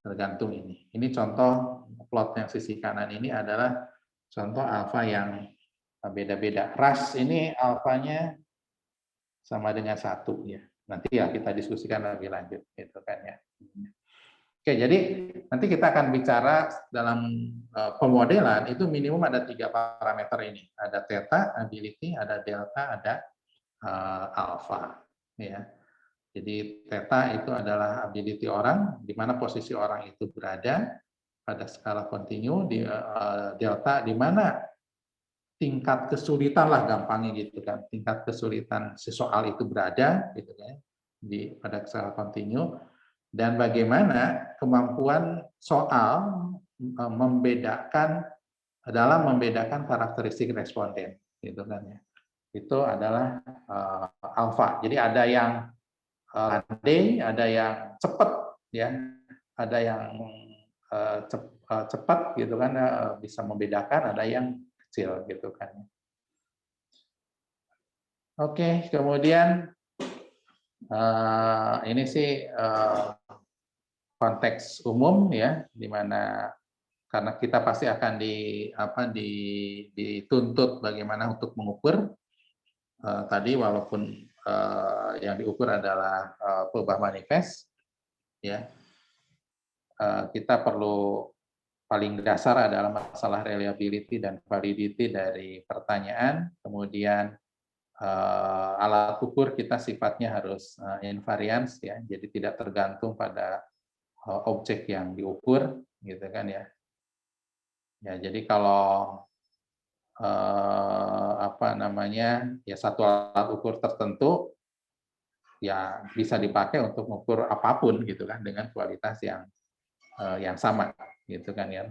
Tergantung ini. Ini contoh plot yang sisi kanan ini adalah contoh alfa yang beda-beda. Ras ini alfanya sama dengan 1 ya. Nanti ya kita diskusikan lebih lanjut gitu kan ya. Oke, jadi nanti kita akan bicara dalam pemodelan itu minimum ada 3 parameter ini. Ada theta, ability, ada delta, ada alpha. Ya. Jadi theta itu adalah ability orang, di mana posisi orang itu berada pada skala kontinu. Di delta di mana tingkat kesulitan lah gampangnya gitu kan. Tingkat kesulitan si soal itu berada gitu kan pada skala kontinu. Dan bagaimana kemampuan soal membedakan dalam membedakan karakteristik responden gitu kan ya. Itu adalah alfa. Jadi ada yang landai, ada yang cepat ya, ada yang cepat gitu kan bisa membedakan, ada yang kecil gitu kan. Oke, kemudian ini sih konteks umum ya, di mana karena kita pasti akan dituntut bagaimana untuk mengukur tadi walaupun yang diukur adalah perubahan manifest ya, kita perlu paling dasar adalah masalah reliability dan validity dari pertanyaan, kemudian alat ukur kita sifatnya harus invariance ya, jadi tidak tergantung pada objek yang diukur gitu kan ya. Ya, jadi kalau ya satu alat ukur tertentu ya bisa dipakai untuk mengukur apapun gitu kan dengan kualitas yang sama gitu kan ya.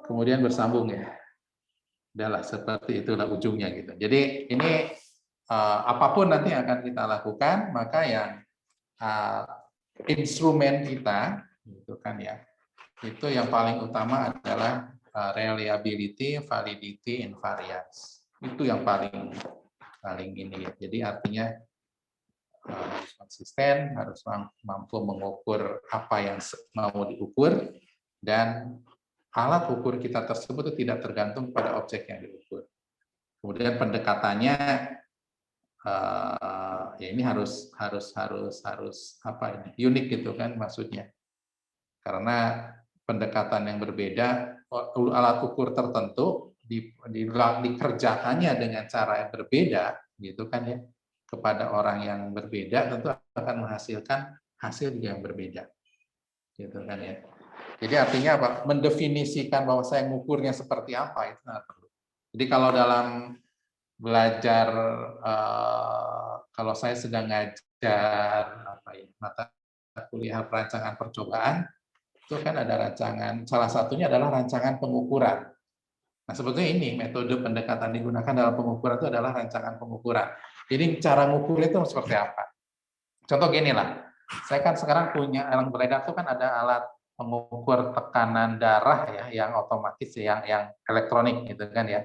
Kemudian bersambung ya. Udahlah seperti itulah ujungnya gitu. Jadi ini apapun nanti yang akan kita lakukan, maka yang instrumen kita gitu kan ya. Itu yang paling utama adalah reliability, validity, invariance. Itu yang paling ini. Jadi artinya harus konsisten, harus mampu mengukur apa yang mau diukur, dan alat ukur kita tersebut itu tidak tergantung pada objek yang diukur. Kemudian pendekatannya ya ini harus unik gitu kan maksudnya. Karena pendekatan yang berbeda, alat ukur tertentu dikerjakannya dengan cara yang berbeda gitu kan ya, kepada orang yang berbeda tentu akan menghasilkan hasil yang berbeda gitu kan ya. Jadi artinya apa? Mendefinisikan bahwa saya ngukurnya seperti apa itu nggak perlu. Jadi kalau dalam belajar, kalau saya sedang ngajar apa ya, mata kuliah perancangan percobaan, itu kan ada rancangan, salah satunya adalah rancangan pengukuran. Nah, sebetulnya ini metode pendekatan digunakan dalam pengukuran itu adalah rancangan pengukuran. Jadi cara mengukur itu seperti apa? Contoh gini lah, saya kan sekarang punya yang beredar itu kan ada alat pengukur tekanan darah ya, yang otomatis, yang elektronik gitu kan ya.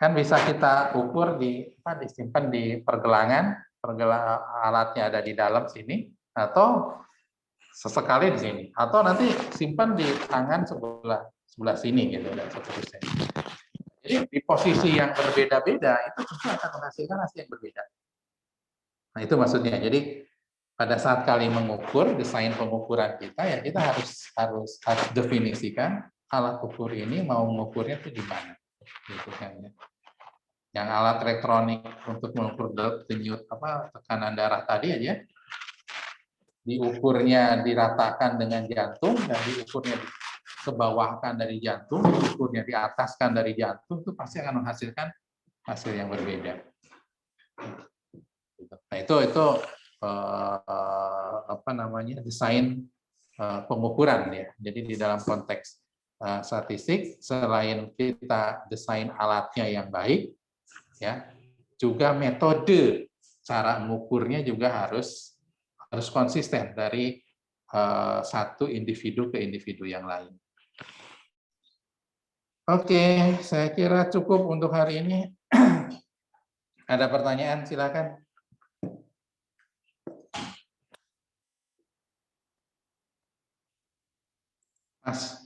Kan bisa kita ukur disimpan di pergelangan, alatnya ada di dalam sini, atau sesekali di sini, atau nanti simpan di tangan sebelah sini gitu dan seterusnya. Jadi di posisi yang berbeda-beda itu tentu akan menghasilkan hasil yang berbeda. Nah itu maksudnya. Jadi pada saat kali mengukur desain pengukuran kita ya kita harus definisikan alat ukur ini mau mengukurnya itu di mana, gitu kan ya. Yang alat elektronik untuk mengukur denyut tekanan darah tadi aja diukurnya diratakan dengan jantung dan diukurnya kebawahkan dari jantung, diukurnya di ataskan dari jantung, itu pasti akan menghasilkan hasil yang berbeda. Nah itu desain pengukuran ya. Jadi di dalam konteks statistik, selain kita desain alatnya yang baik, ya, juga metode cara mengukurnya juga harus konsisten dari satu individu ke individu yang lain. Oke, saya kira cukup untuk hari ini. Ada pertanyaan, silakan. Mas.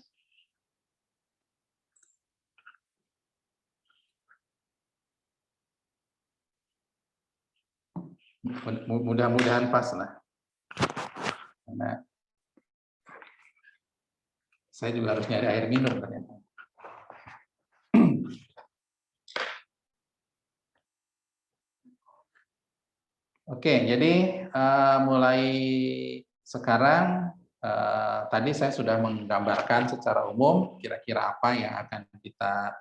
Mudah-mudahan pas lah. Karena saya juga harus nyari air minum ternyata. Oke, jadi mulai sekarang tadi saya sudah menggambarkan secara umum kira-kira apa yang akan kita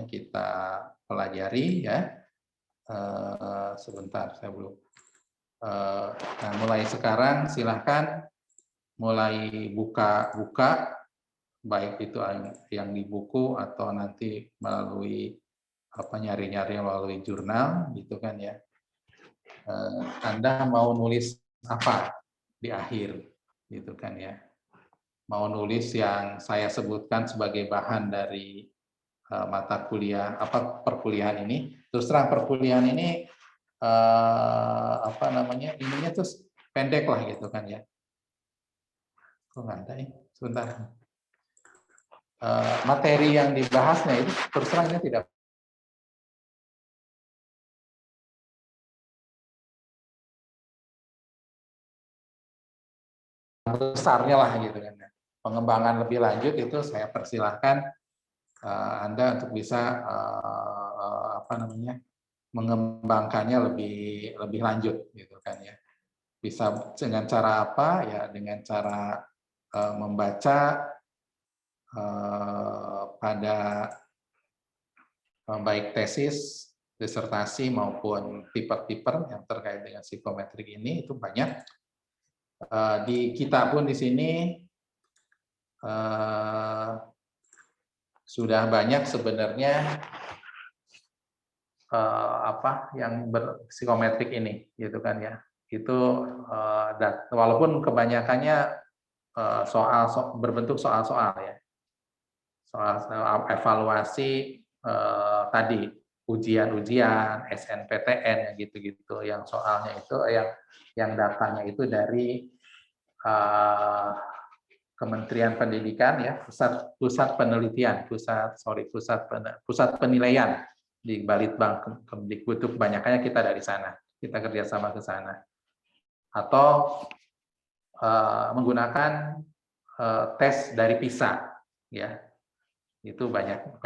kita pelajari ya. Sebentar, saya belum. Nah, mulai sekarang silahkan mulai buka baik itu yang di buku atau nanti melalui nyari-nyari melalui jurnal gitu kan ya. Anda mau nulis apa di akhir gitu kan ya. Mau nulis yang saya sebutkan sebagai bahan dari mata kuliah perkuliahan ini. Terus terang perkuliahan ini ininya terus pendek lah gitu kan ya. Kok nggak ada nih? Sebentar. Materi yang dibahasnya itu terus terangnya tidak besarnya lah gitu kan. Pengembangan lebih lanjut itu saya persilahkan Anda untuk bisa mengembangkannya lebih lanjut gitu kan ya. Bisa dengan cara apa ya, dengan cara membaca pada baik tesis, disertasi maupun paper-paper yang terkait dengan psikometrik ini itu banyak. Di kita pun di sini sudah banyak sebenarnya yang psikometrik ini gitu kan ya. Itu walaupun kebanyakannya berbentuk soal-soal ya. Soal evaluasi tadi ujian-ujian, SNPTN gitu-gitu, yang soalnya itu yang datanya itu dari Kementerian Pendidikan ya, pusat penelitian, pusat penilaian di Balitbang Kemdikbud itu kebanyakannya kita dari sana, kita kerjasama ke sana, atau menggunakan tes dari PISA ya. Itu banyak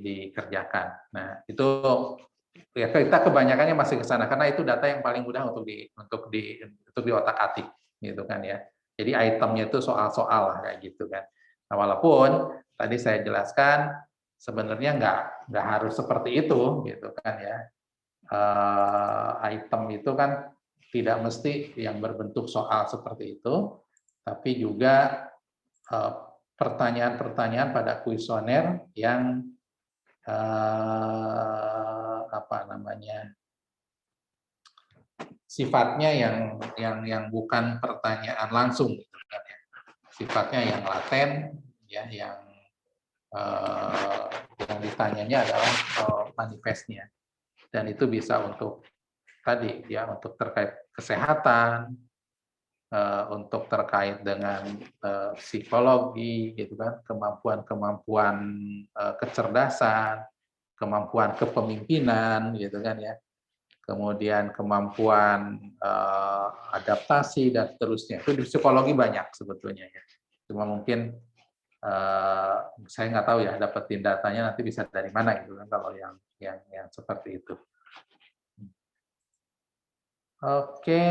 dikerjakan. Nah, itu ya kita kebanyakannya masih ke sana karena itu data yang paling mudah untuk diotak-atik gitu kan ya. Jadi itemnya itu soal-soal lah kayak gitu kan. Nah, walaupun tadi saya jelaskan sebenarnya nggak harus seperti itu gitu kan ya. Item itu kan tidak mesti yang berbentuk soal seperti itu, tapi juga pertanyaan-pertanyaan pada kuesioner yang apa namanya, sifatnya yang bukan pertanyaan langsung gitu kan ya. Sifatnya yang laten ya, yang ditanyanya adalah manifestnya, dan itu bisa untuk tadi ya, untuk terkait kesehatan, untuk terkait dengan psikologi gitu kan, kemampuan kecerdasan, kemampuan kepemimpinan gitu kan ya, kemudian kemampuan adaptasi dan seterusnya. Itu di psikologi banyak sebetulnya ya. Cuma mungkin saya nggak tahu ya, dapetin datanya nanti bisa dari mana gitu kan kalau yang seperti itu. Oke.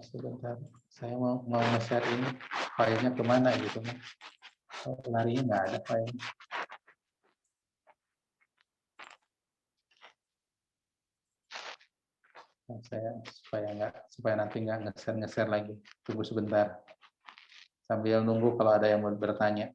Sebentar. Saya mau nge-share ini, filenya kemana gitu kan. Larinya nggak ada filenya. Saya supaya nanti nggak nge-share lagi. Tunggu sebentar. Sambil nunggu kalau ada yang mau bertanya.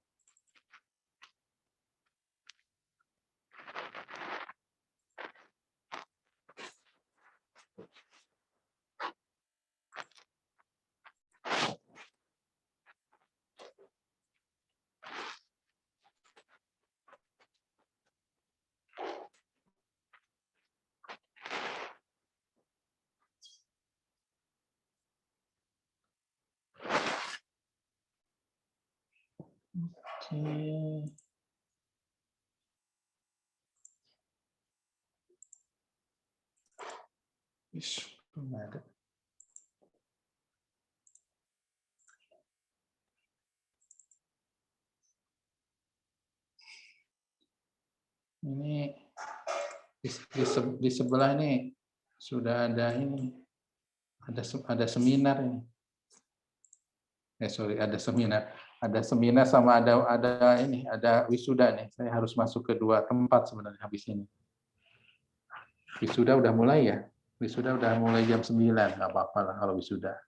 Oke. Belum ada. Ini di sebelah ini sudah ada ini, ada seminar ini. Ada seminar sama ada wisuda nih. Saya harus masuk ke 2 tempat sebenarnya habis ini. Wisuda udah mulai ya? Wisuda udah mulai jam 9, nggak apa-apa lah kalau wisuda.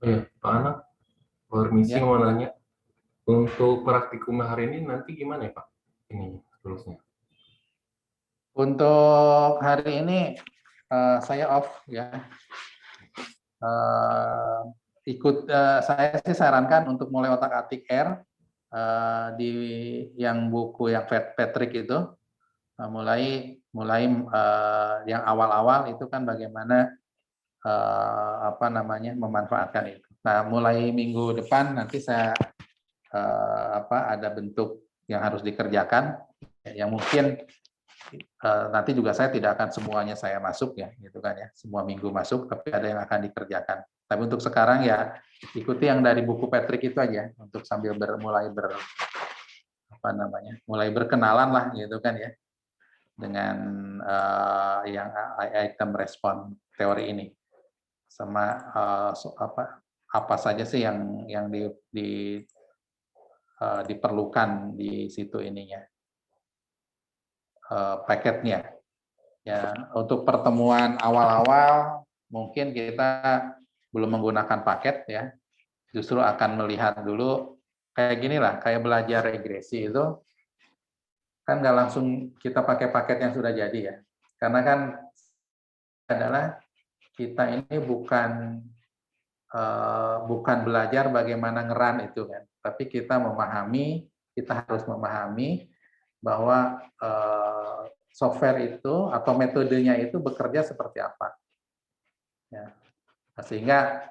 Pak Anak, permisi Ya. mau nanya. Untuk praktikum hari ini nanti gimana ya Pak? Ini lulusnya. Untuk hari ini saya off ya. Saya sih sarankan untuk mulai otak-atik R di yang buku yang Patrick itu, mulai yang awal-awal itu kan bagaimana memanfaatkan itu. Nah, mulai minggu depan nanti saya ada bentuk yang harus dikerjakan yang mungkin nanti juga saya tidak akan semuanya saya masuk ya, gitu kan ya, semua minggu masuk, tapi ada yang akan dikerjakan. Tapi untuk sekarang ya ikuti yang dari buku Patrick itu aja untuk sambil mulai berkenalan lah gitu kan ya dengan yang item respon teori ini, sama apa saja sih yang diperlukan di situ ininya, paketnya. Ya, untuk pertemuan awal-awal mungkin kita belum menggunakan paket ya. Justru akan melihat dulu kayak gini lah, kayak belajar regresi itu kan nggak langsung kita pakai paket yang sudah jadi ya. Karena kan adalah kita ini bukan belajar bagaimana ngeran itu kan, tapi kita harus memahami bahwa software itu atau metodenya itu bekerja seperti apa. Ya. Sehingga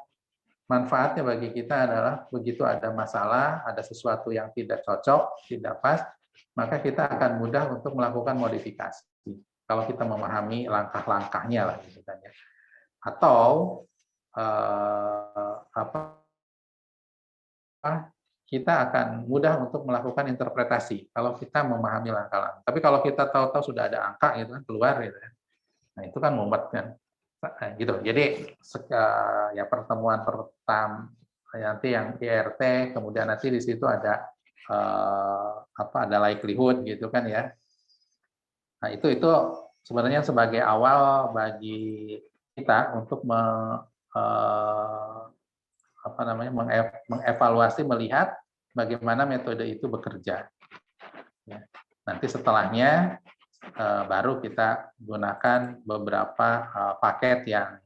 manfaatnya bagi kita adalah begitu ada masalah, ada sesuatu yang tidak cocok, tidak pas, maka kita akan mudah untuk melakukan modifikasi. Kalau kita memahami langkah-langkahnya lah, gitu kan ya. Atau kita akan mudah untuk melakukan interpretasi kalau kita memahami langkah-langkah. Tapi kalau kita tahu-tahu sudah ada angka gitu kan keluar gitu kan. Nah, itu kan mumet kan. Nah, gitu. Jadi ya pertemuan pertama nanti yang IRT, kemudian nanti di situ ada ada likelihood gitu kan ya. Nah, itu sebenarnya sebagai awal bagi kita untuk mengevaluasi, melihat bagaimana metode itu bekerja. Ya. Nanti setelahnya baru kita gunakan beberapa paket yang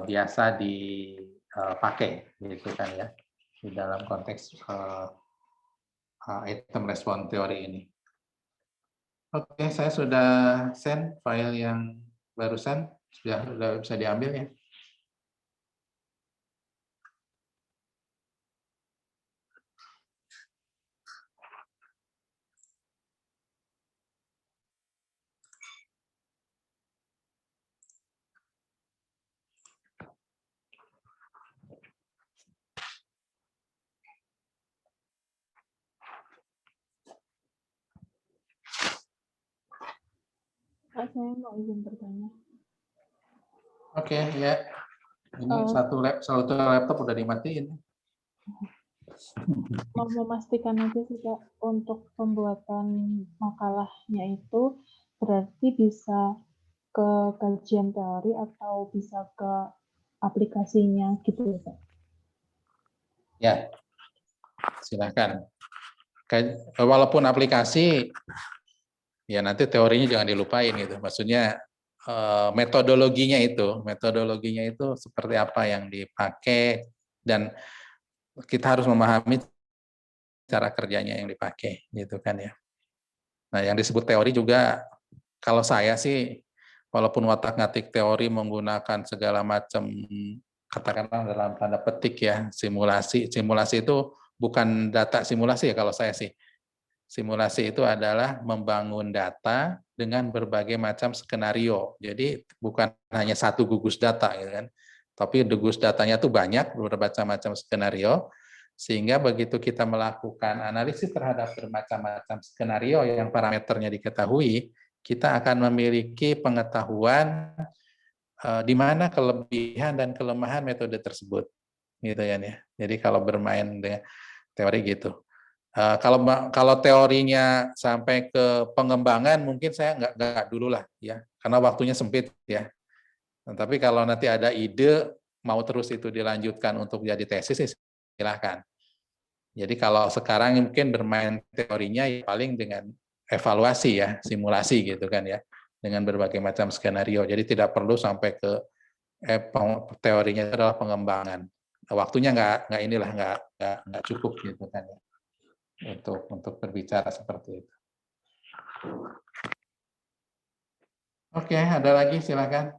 biasa dipakai, gitu kan ya, di dalam konteks item respon teori ini. Oke, saya sudah send file yang barusan, sudah bisa diambil ya. Kak, saya mau izin bertanya. Oke, ya. Ini satu laptop udah dimatiin. Mau memastikan aja sih Kak, untuk pembuatan makalahnya itu berarti bisa ke kajian teori atau bisa ke aplikasinya gitu ya Kak? Ya, silakan. Walaupun aplikasi, ya nanti teorinya jangan dilupain gitu. Maksudnya metodologinya itu seperti apa yang dipakai, dan kita harus memahami cara kerjanya yang dipakai gitu kan ya. Nah, yang disebut teori juga, kalau saya sih walaupun watak-ngatik teori menggunakan segala macam, katakanlah dalam tanda petik ya, simulasi itu bukan data simulasi ya kalau saya sih. Simulasi itu adalah membangun data dengan berbagai macam skenario. Jadi bukan hanya satu gugus data, gitu kan. Tapi gugus datanya tuh banyak, bermacam-macam skenario, sehingga begitu kita melakukan analisis terhadap bermacam-macam skenario yang parameternya diketahui, kita akan memiliki pengetahuan di mana kelebihan dan kelemahan metode tersebut, gitu kan ya. Jadi kalau bermain dengan teori gitu. Kalau teorinya sampai ke pengembangan mungkin saya nggak dulu lah ya, karena waktunya sempit ya. Nah, tapi kalau nanti ada ide mau terus itu dilanjutkan untuk jadi tesis, silahkan. Jadi kalau sekarang mungkin bermain teorinya ya paling dengan evaluasi ya, simulasi gitu kan ya, dengan berbagai macam skenario. Jadi tidak perlu sampai ke teorinya itu adalah pengembangan. Waktunya nggak cukup gitu kan ya. Untuk berbicara seperti itu. Oke, ada lagi silakan.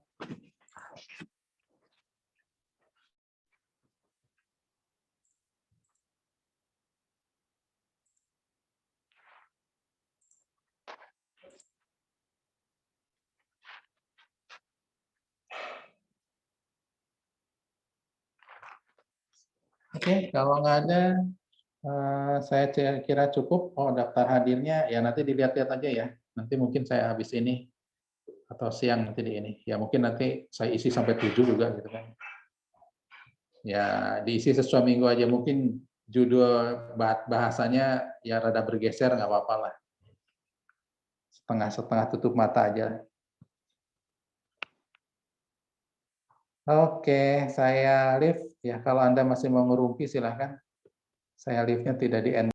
Oke, kalau nggak ada, saya kira cukup. Oh, daftar hadirnya ya nanti dilihat-lihat aja ya. Nanti mungkin saya habis ini atau siang nanti di ini. Ya mungkin nanti saya isi sampai 7 juga gitu kan. Ya diisi sesuai minggu aja. Mungkin judul bahasanya ya rada bergeser, nggak apa-apa lah. Setengah-setengah tutup mata aja. Oke, saya live ya. Kalau Anda masih mau ngerumpi silahkan. Saya live-nya tidak di end.